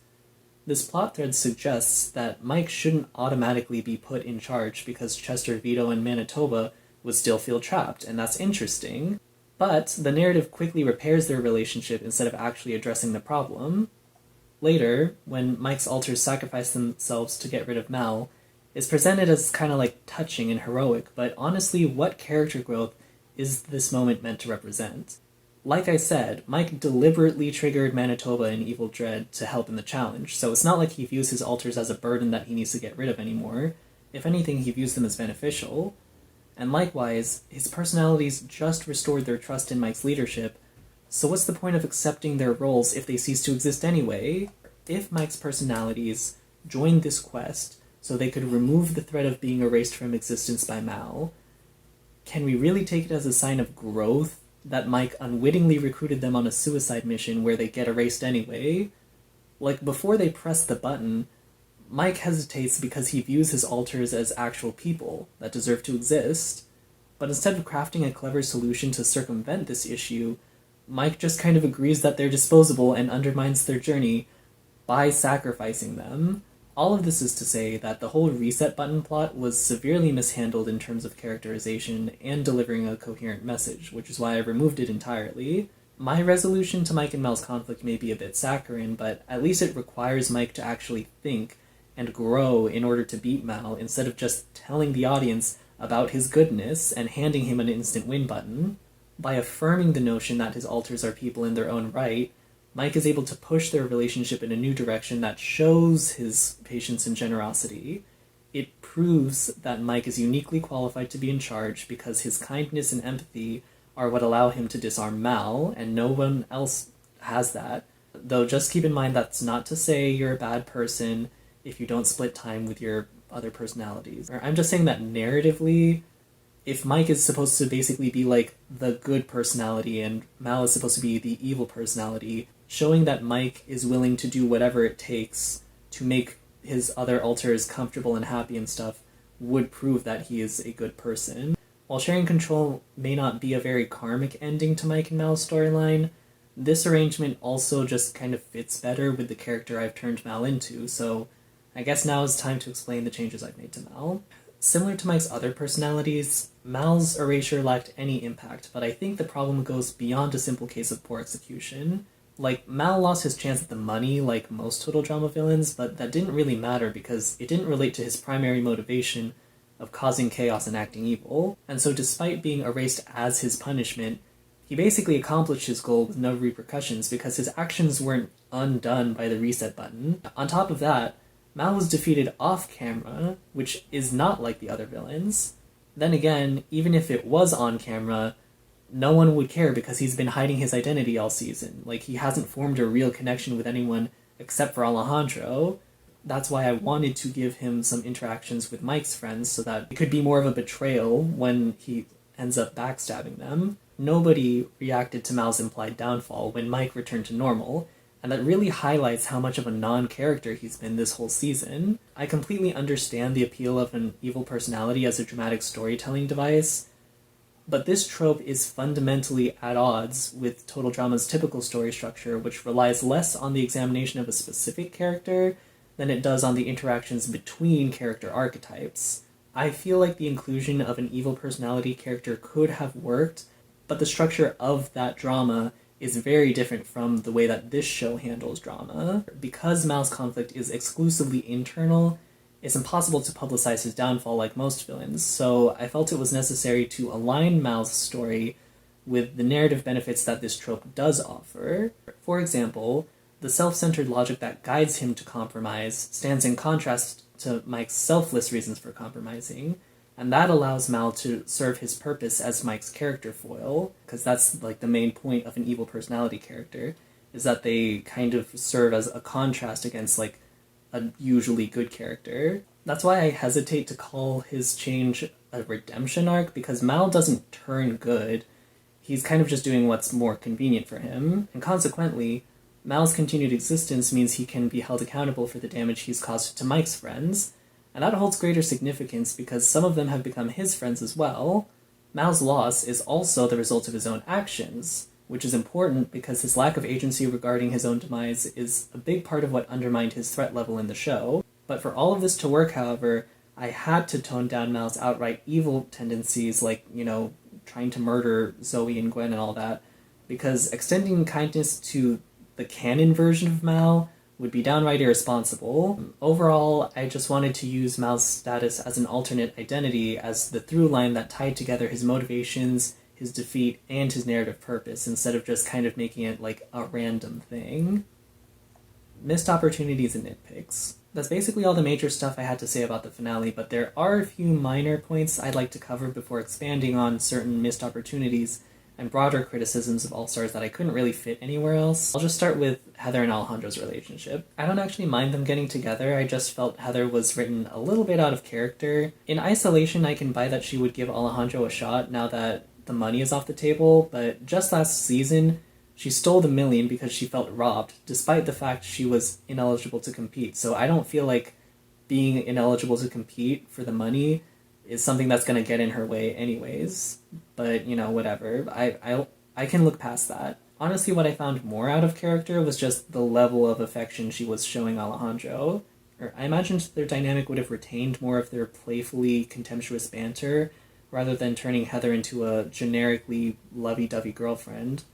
This plot thread suggests that Mike shouldn't automatically be put in charge because Chester, Vito, and Manitoba would still feel trapped, and that's interesting. But the narrative quickly repairs their relationship instead of actually addressing the problem. Later, when Mike's alters sacrifice themselves to get rid of Mal, it's presented as kind of touching and heroic, but honestly, what character growth is this moment meant to represent? Like I said, Mike deliberately triggered Manitoba and Evil Dread to help in the challenge, so it's not like he views his alters as a burden that he needs to get rid of anymore. If anything, he views them as beneficial. And likewise, his personalities just restored their trust in Mike's leadership, so what's the point of accepting their roles if they cease to exist anyway? If Mike's personalities joined this quest so they could remove the threat of being erased from existence by Mal, can we really take it as a sign of growth that Mike unwittingly recruited them on a suicide mission where they get erased anyway? Before they press the button, Mike hesitates because he views his alters as actual people that deserve to exist, but instead of crafting a clever solution to circumvent this issue, Mike just kind of agrees that they're disposable and undermines their journey by sacrificing them. All of this is to say that the whole reset button plot was severely mishandled in terms of characterization and delivering a coherent message, which is why I removed it entirely. My resolution to Mike and Mel's conflict may be a bit saccharine, but at least it requires Mike to actually think and grow in order to beat Mal, instead of just telling the audience about his goodness and handing him an instant win button. By affirming the notion that his alters are people in their own right, Mike is able to push their relationship in a new direction that shows his patience and generosity. It proves that Mike is uniquely qualified to be in charge because his kindness and empathy are what allow him to disarm Mal, and no one else has that. Though just keep in mind that's not to say you're a bad person if you don't split time with your other personalities. I'm just saying that narratively, if Mike is supposed to basically be the good personality and Mal is supposed to be the evil personality, showing that Mike is willing to do whatever it takes to make his other alters comfortable and happy and stuff would prove that he is a good person. While sharing control may not be a very karmic ending to Mike and Mal's storyline, this arrangement also just kind of fits better with the character I've turned Mal into, so I guess now is time to explain the changes I've made to Mal. Similar to Mike's other personalities, Mal's erasure lacked any impact, but I think the problem goes beyond a simple case of poor execution. Like, Mal lost his chance at the money like most total drama villains, but that didn't really matter because it didn't relate to his primary motivation of causing chaos and acting evil, and so despite being erased as his punishment, he basically accomplished his goal with no repercussions because his actions weren't undone by the reset button. On top of that, Mal was defeated off camera, which is not like the other villains. Then again, even if it was on camera, no one would care because he's been hiding his identity all season. Like, he hasn't formed a real connection with anyone except for Alejandro. That's why I wanted to give him some interactions with Mike's friends so that it could be more of a betrayal when he ends up backstabbing them. Nobody reacted to Mal's implied downfall when Mike returned to normal, and that really highlights how much of a non-character he's been this whole season. I completely understand the appeal of an evil personality as a dramatic storytelling device, but this trope is fundamentally at odds with total drama's typical story structure, which relies less on the examination of a specific character than it does on the interactions between character archetypes. I feel like the inclusion of an evil personality character could have worked, but the structure of that drama is very different from the way that this show handles drama. Because Mal's conflict is exclusively internal, it's impossible to publicize his downfall like most villains, so I felt it was necessary to align Mal's story with the narrative benefits that this trope does offer. For example, the self-centered logic that guides him to compromise stands in contrast to Mike's selfless reasons for compromising, and that allows Mal to serve his purpose as Mike's character foil, because that's like the main point of an evil personality character, is that they kind of serve as a contrast against like a usually good character. That's why I hesitate to call his change a redemption arc, because Mal doesn't turn good. He's kind of just doing what's more convenient for him, and consequently, Mal's continued existence means he can be held accountable for the damage he's caused to Mike's friends, and that holds greater significance because some of them have become his friends as well. Mal's loss is also the result of his own actions, which is important because his lack of agency regarding his own demise is a big part of what undermined his threat level in the show. But for all of this to work, however, I had to tone down Mal's outright evil tendencies, like, trying to murder Zoe and Gwen and all that, because extending kindness to the canon version of Mal would be downright irresponsible. Overall, I just wanted to use Mal's status as an alternate identity as the through line that tied together his motivations, his defeat, and his narrative purpose, instead of just kind of making it like a random thing. Missed opportunities and nitpicks. That's basically all the major stuff I had to say about the finale, but there are a few minor points I'd like to cover before expanding on certain missed opportunities and broader criticisms of All-Stars that I couldn't really fit anywhere else. I'll just start with Heather and Alejandro's relationship. I don't actually mind them getting together, I just felt Heather was written a little bit out of character. In isolation, I can buy that she would give Alejandro a shot now that the money is off the table, but just last season, she stole the $1 million because she felt robbed, despite the fact she was ineligible to compete. So I don't feel like being ineligible to compete for the money is something that's going to get in her way anyways. But, whatever. I can look past that. Honestly, what I found more out of character was just the level of affection she was showing Alejandro. I imagined their dynamic would have retained more of their playfully contemptuous banter, rather than turning Heather into a generically lovey-dovey girlfriend.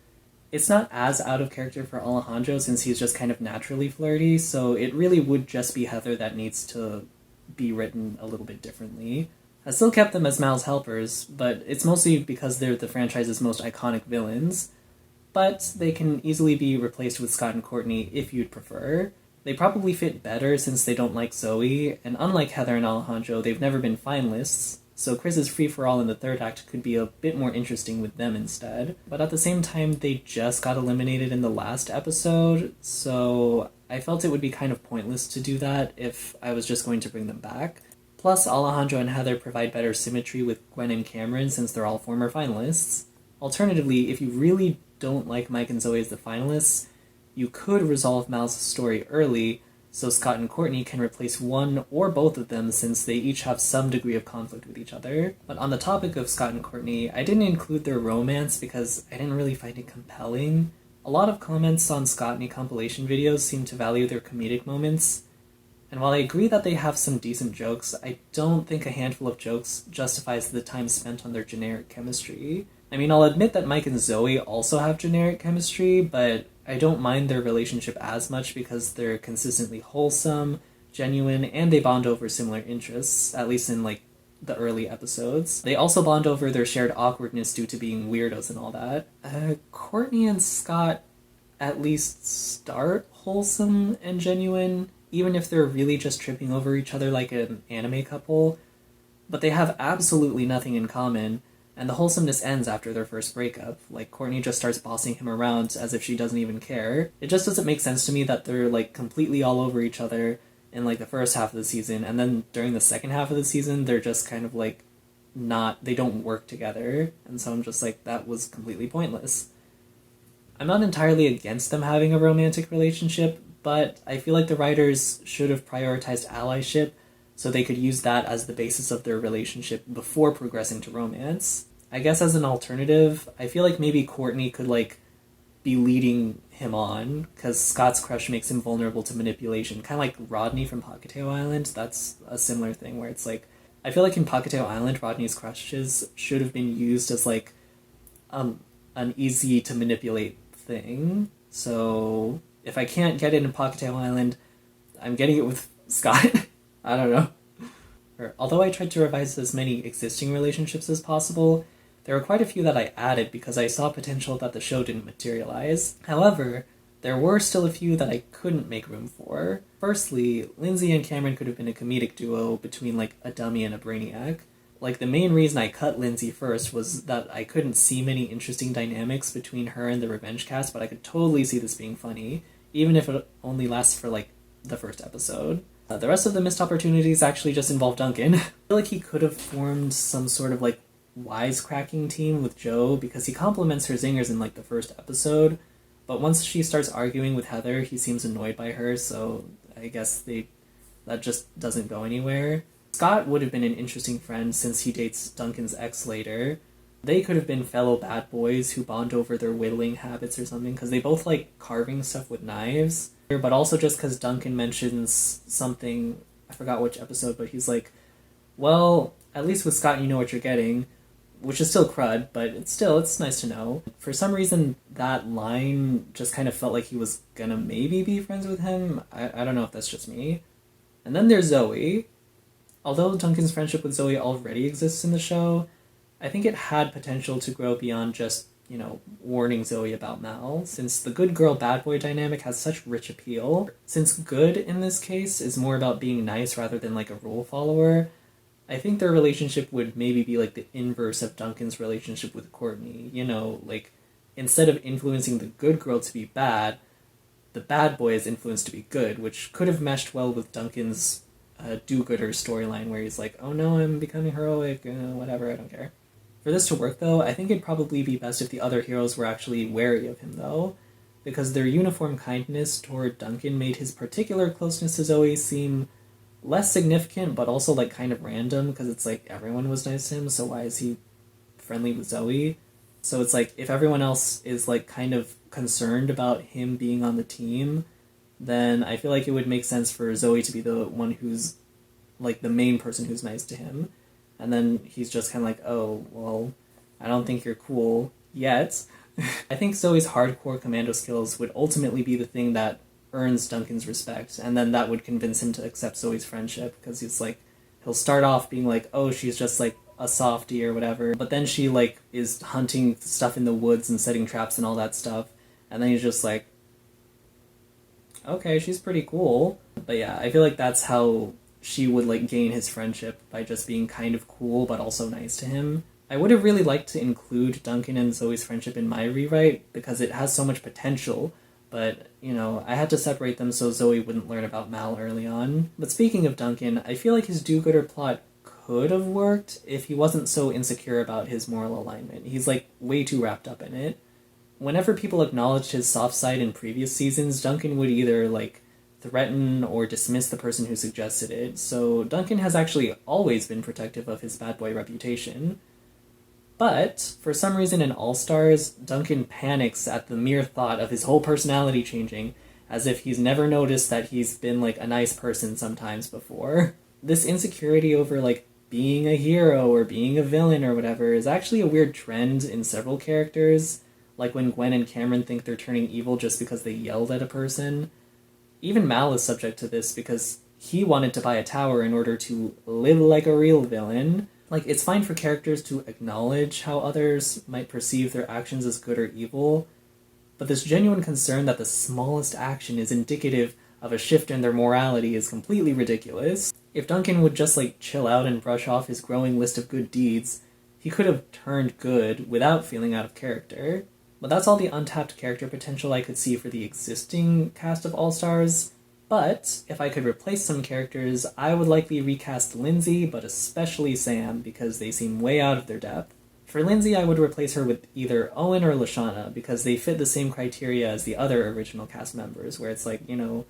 It's not as out of character for Alejandro since he's just kind of naturally flirty, so it really would just be Heather that needs to be written a little bit differently. I still kept them as Mal's helpers, but it's mostly because they're the franchise's most iconic villains, but they can easily be replaced with Scott and Courtney if you'd prefer. They probably fit better since they don't like Zoe, and unlike Heather and Alejandro, they've never been finalists, so Chris's free-for-all in the third act could be a bit more interesting with them instead. But at the same time, they just got eliminated in the last episode, so I felt it would be kind of pointless to do that if I was just going to bring them back. Plus, Alejandro and Heather provide better symmetry with Gwen and Cameron since they're all former finalists. Alternatively, if you really don't like Mike and Zoe as the finalists, you could resolve Mal's story early so Scott and Courtney can replace one or both of them since they each have some degree of conflict with each other. But on the topic of Scott and Courtney, I didn't include their romance because I didn't really find it compelling. A lot of comments on Scottney compilation videos seem to value their comedic moments, and while I agree that they have some decent jokes, I don't think a handful of jokes justifies the time spent on their generic chemistry. I mean, I'll admit that Mike and Zoe also have generic chemistry, but I don't mind their relationship as much because they're consistently wholesome, genuine, and they bond over similar interests, at least in, like, the early episodes. They also bond over their shared awkwardness due to being weirdos and all that. Courtney and Scott at least start wholesome and genuine, even if they're really just tripping over each other like an anime couple, but they have absolutely nothing in common, and the wholesomeness ends after their first breakup. Like, Courtney just starts bossing him around as if she doesn't even care. It just doesn't make sense to me that they're, like, completely all over each other in, like, the first half of the season, and then during the second half of the season, they're just kind of, like, they don't work together, and so I'm just like, that was completely pointless. I'm not entirely against them having a romantic relationship, but I feel like the writers should have prioritized allyship so they could use that as the basis of their relationship before progressing to romance. I guess as an alternative, I feel like maybe Courtney could, like, be leading him on, because Scott's crush makes him vulnerable to manipulation. Kind of like Rodney from Pocketail Island. That's a similar thing where it's like, I feel like in Pocketail Island, Rodney's crushes should have been used as, like, an easy to manipulate thing. So if I can't get it in Pocketail Island, I'm getting it with Scott. I don't know. Although I tried to revise as many existing relationships as possible, there were quite a few that I added because I saw potential that the show didn't materialize. However, there were still a few that I couldn't make room for. Firstly, Lindsay and Cameron could have been a comedic duo between, like, a dummy and a brainiac. Like, the main reason I cut Lindsay first was that I couldn't see many interesting dynamics between her and the Revenge cast, but I could totally see this being funny, even if it only lasts for, like, the first episode. The rest of the missed opportunities actually just involve Duncan. I feel like he could have formed some sort of, like, wisecracking team with Joe, because he compliments her zingers in, like, the first episode, but once she starts arguing with Heather, he seems annoyed by her, so I guess that just doesn't go anywhere. Scott would have been an interesting friend since he dates Duncan's ex later. They could have been fellow bad boys who bond over their whittling habits or something, because they both like carving stuff with knives. But also just because Duncan mentions something, I forgot which episode, but he's like, well, at least with Scott you know what you're getting, which is still crud, but it's nice to know. For some reason, that line just kind of felt like he was gonna maybe be friends with him. I don't know if that's just me. And then there's Zoe. Although Duncan's friendship with Zoe already exists in the show, I think it had potential to grow beyond just, you know, warning Zoe about Mal, since the good girl bad boy dynamic has such rich appeal. Since good in this case is more about being nice rather than like a rule follower, I think their relationship would maybe be like the inverse of Duncan's relationship with Courtney. You know, like, instead of influencing the good girl to be bad, the bad boy is influenced to be good, which could have meshed well with Duncan's do-gooder storyline where he's like, oh no, I'm becoming heroic, whatever, I don't care. For this to work, though, I think it'd probably be best if the other heroes were actually wary of him, though, because their uniform kindness toward Duncan made his particular closeness to Zoe seem less significant, but also, like, kind of random, because it's like, everyone was nice to him, so why is he friendly with Zoe? So it's like, if everyone else is, like, kind of concerned about him being on the team, then I feel like it would make sense for Zoe to be the one who's, like, the main person who's nice to him. And then he's just kind of like, oh, well, I don't think you're cool yet. I think Zoe's hardcore commando skills would ultimately be the thing that earns Duncan's respect, and then that would convince him to accept Zoe's friendship, because he's like, he'll start off being like, oh, she's just like a softie or whatever, but then she like is hunting stuff in the woods and setting traps and all that stuff, and then he's just like, okay, she's pretty cool. But yeah, I feel like that's how she would like gain his friendship, by just being kind of cool but also nice to him. I would have really liked to include Duncan and Zoe's friendship in my rewrite because it has so much potential, but, you know, I had to separate them so Zoe wouldn't learn about Mal early on. But speaking of Duncan, I feel like his do-gooder plot could have worked if he wasn't so insecure about his moral alignment. He's like way too wrapped up in it. Whenever people acknowledged his soft side in previous seasons, Duncan would either like threaten or dismiss the person who suggested it, so Duncan has actually always been protective of his bad boy reputation. But, for some reason in All-Stars, Duncan panics at the mere thought of his whole personality changing, as if he's never noticed that he's been, like, a nice person sometimes before. This insecurity over, like, being a hero or being a villain or whatever is actually a weird trend in several characters, like when Gwen and Cameron think they're turning evil just because they yelled at a person. Even Mal is subject to this because he wanted to buy a tower in order to live like a real villain. Like, it's fine for characters to acknowledge how others might perceive their actions as good or evil, but this genuine concern that the smallest action is indicative of a shift in their morality is completely ridiculous. If Duncan would just, like, chill out and brush off his growing list of good deeds, he could have turned good without feeling out of character. But that's all the untapped character potential I could see for the existing cast of All-Stars. But, if I could replace some characters, I would likely recast Lindsay, but especially Sam, because they seem way out of their depth. For Lindsay, I would replace her with either Owen or Lashana, because they fit the same criteria as the other original cast members, where it's like, you know,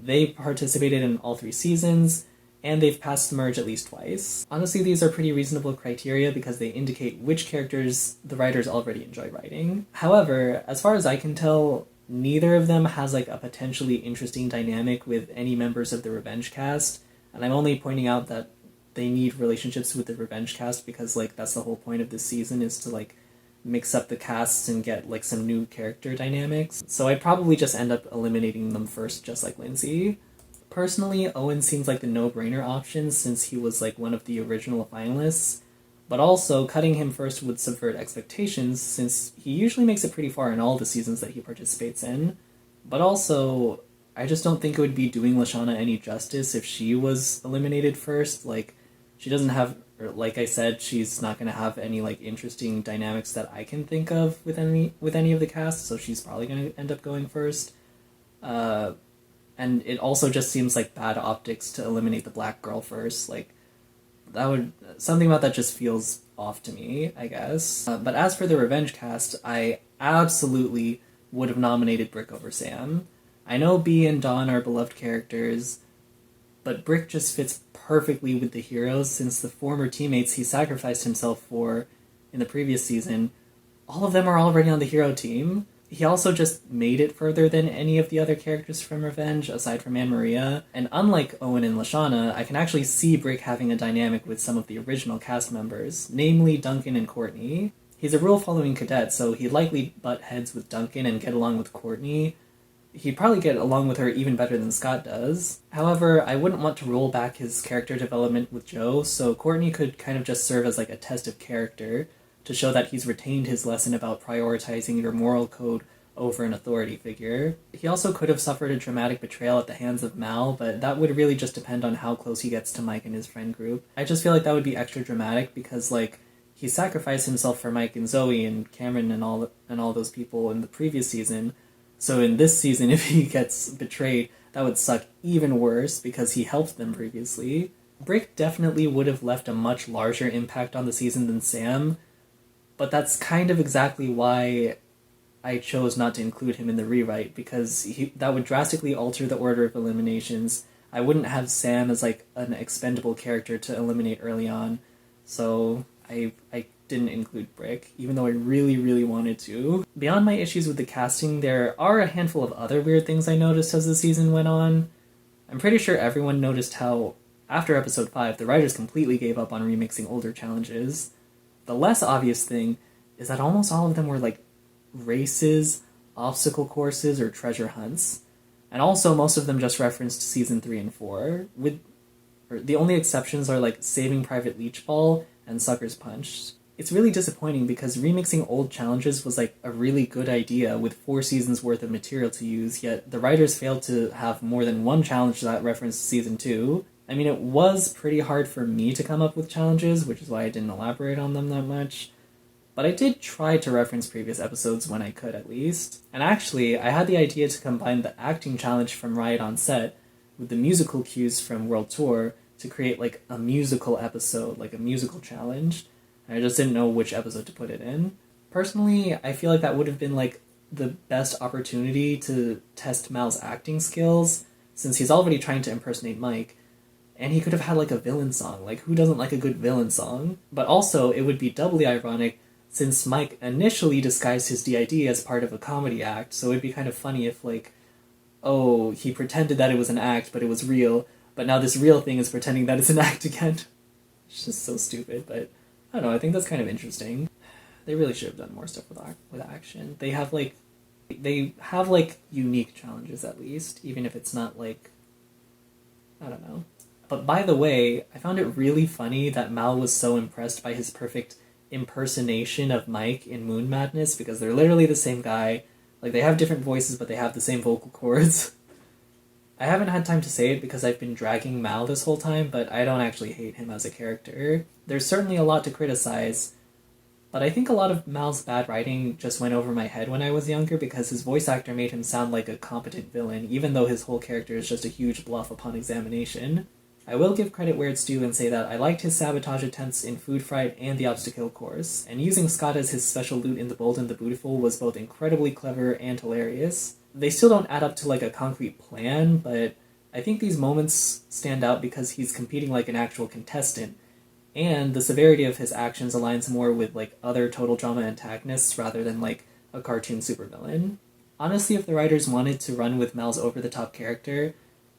they participated in all 3 seasons, and they've passed the merge at least twice. Honestly, these are pretty reasonable criteria because they indicate which characters the writers already enjoy writing. However, as far as I can tell, neither of them has, like, a potentially interesting dynamic with any members of the Revenge cast, and I'm only pointing out that they need relationships with the Revenge cast because, like, that's the whole point of this season, is to, like, mix up the casts and get, like, some new character dynamics. So I'd probably just end up eliminating them first, just like Lindsay. Personally, Owen seems like the no-brainer option since he was, like, one of the original finalists, but also cutting him first would subvert expectations since he usually makes it pretty far in all the seasons that he participates in. But also, I just don't think it would be doing Lashana any justice if she was eliminated first. Like, she doesn't have, or like I said, she's not going to have any, like, interesting dynamics that I can think of with any of the cast, so she's probably going to end up going first. And it also just seems like bad optics to eliminate the black girl first. Like, something about that just feels off to me, I guess. But as for the Revenge cast, I absolutely would have nominated Brick over Sam. I know Bea and Dawn are beloved characters, but Brick just fits perfectly with the heroes since the former teammates he sacrificed himself for in the previous season, all of them are already on the hero team. He also just made it further than any of the other characters from Revenge, aside from Anne-Maria, and unlike Owen and Lashana, I can actually see Brick having a dynamic with some of the original cast members, namely Duncan and Courtney. He's a rule-following cadet, so he'd likely butt heads with Duncan and get along with Courtney. He'd probably get along with her even better than Scott does. However, I wouldn't want to roll back his character development with Joe, so Courtney could kind of just serve as like a test of character, to show that he's retained his lesson about prioritizing your moral code over an authority figure. He also could have suffered a dramatic betrayal at the hands of Mal, but that would really just depend on how close he gets to Mike and his friend group. I just feel like that would be extra dramatic because, like, he sacrificed himself for Mike and Zoe and Cameron and all those people in the previous season, so in this season, if he gets betrayed, that would suck even worse because he helped them previously. Brick definitely would have left a much larger impact on the season than Sam, but that's kind of exactly why I chose not to include him in the rewrite, because that would drastically alter the order of eliminations. I wouldn't have Sam as like an expendable character to eliminate early on, so I didn't include Brick, even though I really, really wanted to. Beyond my issues with the casting, there are a handful of other weird things I noticed as the season went on. I'm pretty sure everyone noticed how, after episode 5, the writers completely gave up on remixing older challenges. The less obvious thing is that almost all of them were like races, obstacle courses, or treasure hunts. And also most of them just referenced season 3 and 4. The only exceptions are like Saving Private Leechball and Sucker's Punch. It's really disappointing because remixing old challenges was like a really good idea with 4 seasons worth of material to use, yet the writers failed to have more than one challenge that referenced season 2. I mean, it was pretty hard for me to come up with challenges, which is why I didn't elaborate on them that much. But I did try to reference previous episodes when I could, at least. And actually, I had the idea to combine the acting challenge from Riot on Set with the musical cues from World Tour to create, like, a musical episode, like a musical challenge. I just didn't know which episode to put it in. Personally, I feel like that would have been, like, the best opportunity to test Mal's acting skills, since he's already trying to impersonate Mike, and he could have had like a villain song. Like, who doesn't like a good villain song? But also, it would be doubly ironic since Mike initially disguised his DID as part of a comedy act, so it'd be kind of funny if, like, oh, he pretended that it was an act, but it was real, but now this real thing is pretending that it's an act again. It's just so stupid, but I don't know, I think that's kind of interesting. They really should have done more stuff with action. They have unique challenges at least, even if it's not like, I don't know. But by the way, I found it really funny that Mal was so impressed by his perfect impersonation of Mike in Moon Madness, because they're literally the same guy. Like, they have different voices, but they have the same vocal cords. I haven't had time to say it because I've been dragging Mal this whole time, but I don't actually hate him as a character. There's certainly a lot to criticize, but I think a lot of Mal's bad writing just went over my head when I was younger because his voice actor made him sound like a competent villain, even though his whole character is just a huge bluff upon examination. I will give credit where it's due and say that I liked his sabotage attempts in Food Fight and the Obstacle Course, and using Scott as his special loot in The Bold and the Beautiful was both incredibly clever and hilarious. They still don't add up to like a concrete plan, but I think these moments stand out because he's competing like an actual contestant, and the severity of his actions aligns more with like other total drama antagonists rather than like a cartoon supervillain. Honestly, if the writers wanted to run with Mal's over-the-top character,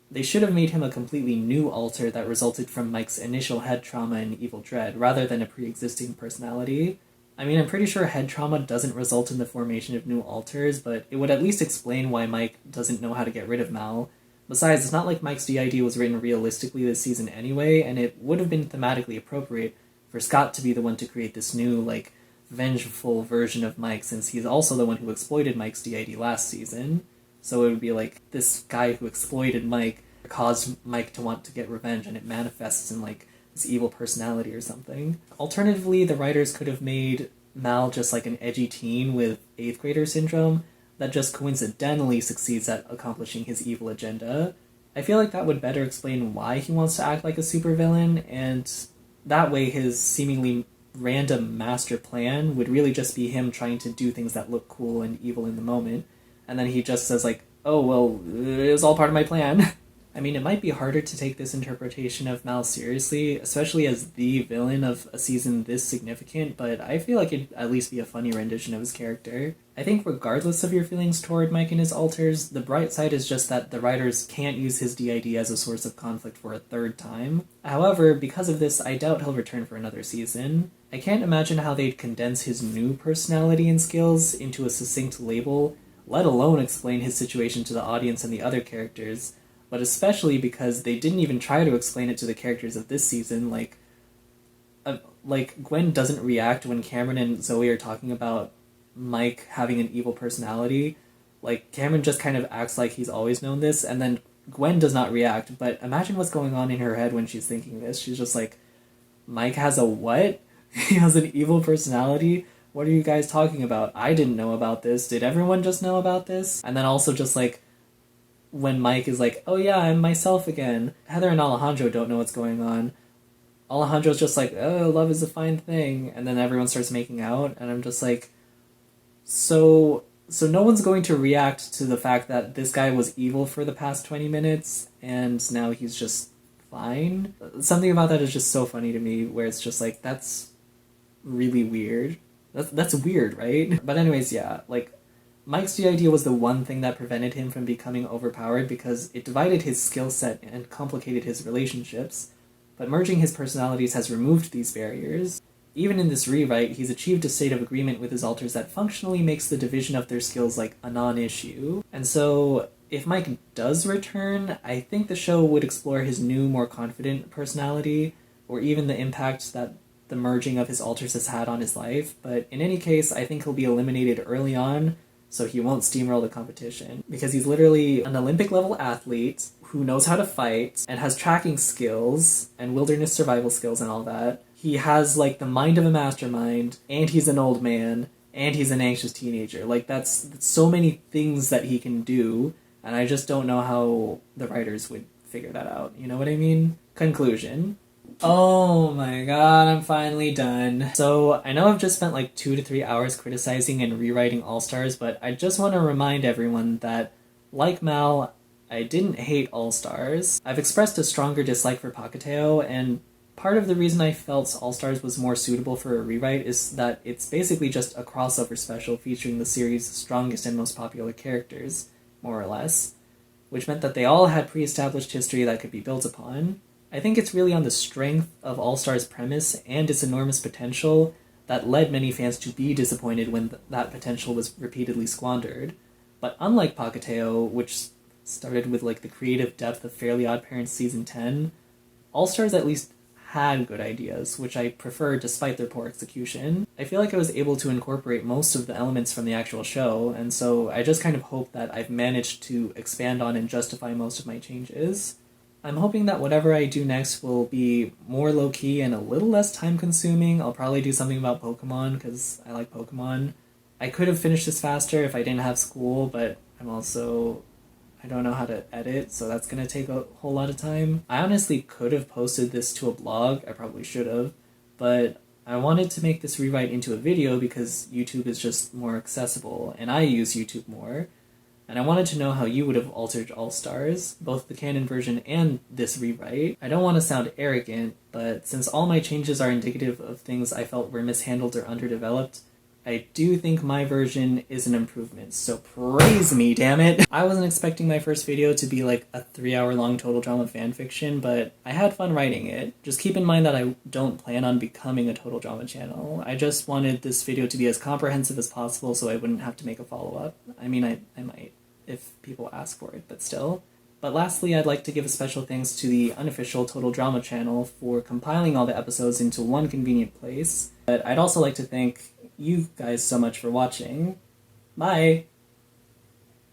they should have made him a completely new alter that resulted from Mike's initial head trauma and Evil Dread, rather than a pre-existing personality. I mean, I'm pretty sure head trauma doesn't result in the formation of new alters, but it would at least explain why Mike doesn't know how to get rid of Mal. Besides, it's not like Mike's DID was written realistically this season anyway, and it would have been thematically appropriate for Scott to be the one to create this new, like, vengeful version of Mike, since he's also the one who exploited Mike's DID last season. So it would be like this guy who exploited Mike caused Mike to want to get revenge, and it manifests in like this evil personality or something. Alternatively, the writers could have made Mal just like an edgy teen with 8th grader syndrome that just coincidentally succeeds at accomplishing his evil agenda. I feel like that would better explain why he wants to act like a supervillain, and that way his seemingly random master plan would really just be him trying to do things that look cool and evil in the moment. And then he just says like, oh, well, it was all part of my plan. I mean, it might be harder to take this interpretation of Mal seriously, especially as the villain of a season this significant, but I feel like it'd at least be a funny rendition of his character. I think regardless of your feelings toward Mike and his alters, the bright side is just that the writers can't use his DID as a source of conflict for a third time. However, because of this, I doubt he'll return for another season. I can't imagine how they'd condense his new personality and skills into a succinct label, let alone explain his situation to the audience and the other characters, but especially because they didn't even try to explain it to the characters of this season. Like Gwen doesn't react when Cameron and Zoe are talking about Mike having an evil personality. Like, Cameron just kind of acts like he's always known this, and then Gwen does not react, but imagine what's going on in her head when she's thinking this. She's just like, Mike has a what? He has an evil personality? What are you guys talking about? I didn't know about this. Did everyone just know about this? And then also just like, when Mike is like, oh yeah, I'm myself again. Heather and Alejandro don't know what's going on. Alejandro's just like, oh, love is a fine thing. And then everyone starts making out. And I'm just like, so no one's going to react to the fact that this guy was evil for the past 20 minutes and now he's just fine? Something about that is just so funny to me, where it's just like, that's really weird. That's weird, right? But anyways, yeah, like, Mike's DID was the one thing that prevented him from becoming overpowered because it divided his skill set and complicated his relationships, but merging his personalities has removed these barriers. Even in this rewrite, he's achieved a state of agreement with his alters that functionally makes the division of their skills like a non-issue. And so, if Mike does return, I think the show would explore his new, more confident personality, or even the impact that the merging of his alters has had on his life, but in any case, I think he'll be eliminated early on, so he won't steamroll the competition, because he's literally an Olympic-level athlete who knows how to fight, and has tracking skills, and wilderness survival skills and all that. He has, like, the mind of a mastermind, and he's an old man, and he's an anxious teenager. Like, that's so many things that he can do, and I just don't know how the writers would figure that out, you know what I mean? Conclusion. Oh my god, I'm finally done. So, I know I've just spent like 2 to 3 hours criticizing and rewriting All-Stars, but I just want to remind everyone that, like Mal, I didn't hate All Stars. I've expressed a stronger dislike for Pacateo, and part of the reason I felt All Stars was more suitable for a rewrite is that it's basically just a crossover special featuring the series' strongest and most popular characters, more or less, which meant that they all had pre-established history that could be built upon. I think it's really on the strength of All Stars' premise and its enormous potential that led many fans to be disappointed when that potential was repeatedly squandered. But unlike Pacateo, which started with like the creative depth of Fairly Odd Parents Season 10, All Stars at least had good ideas, which I prefer despite their poor execution. I feel like I was able to incorporate most of the elements from the actual show, and so I just kind of hope that I've managed to expand on and justify most of my changes. I'm hoping that whatever I do next will be more low-key and a little less time-consuming. I'll probably do something about Pokemon, because I like Pokemon. I could have finished this faster if I didn't have school, but I don't know how to edit, so that's going to take a whole lot of time. I honestly could have posted this to a blog, I probably should have, but I wanted to make this rewrite into a video because YouTube is just more accessible, and I use YouTube more. And I wanted to know how you would have altered All Stars, both the canon version and this rewrite. I don't want to sound arrogant, but since all my changes are indicative of things I felt were mishandled or underdeveloped, I do think my version is an improvement, so praise me, damn it! I wasn't expecting my first video to be like a 3-hour-long total drama fanfiction, but I had fun writing it. Just keep in mind that I don't plan on becoming a total drama channel. I just wanted this video to be as comprehensive as possible so I wouldn't have to make a follow-up. I mean, I might, if people ask for it, but still. But lastly, I'd like to give a special thanks to the unofficial Total Drama channel for compiling all the episodes into one convenient place. But I'd also like to thank you guys so much for watching. Bye!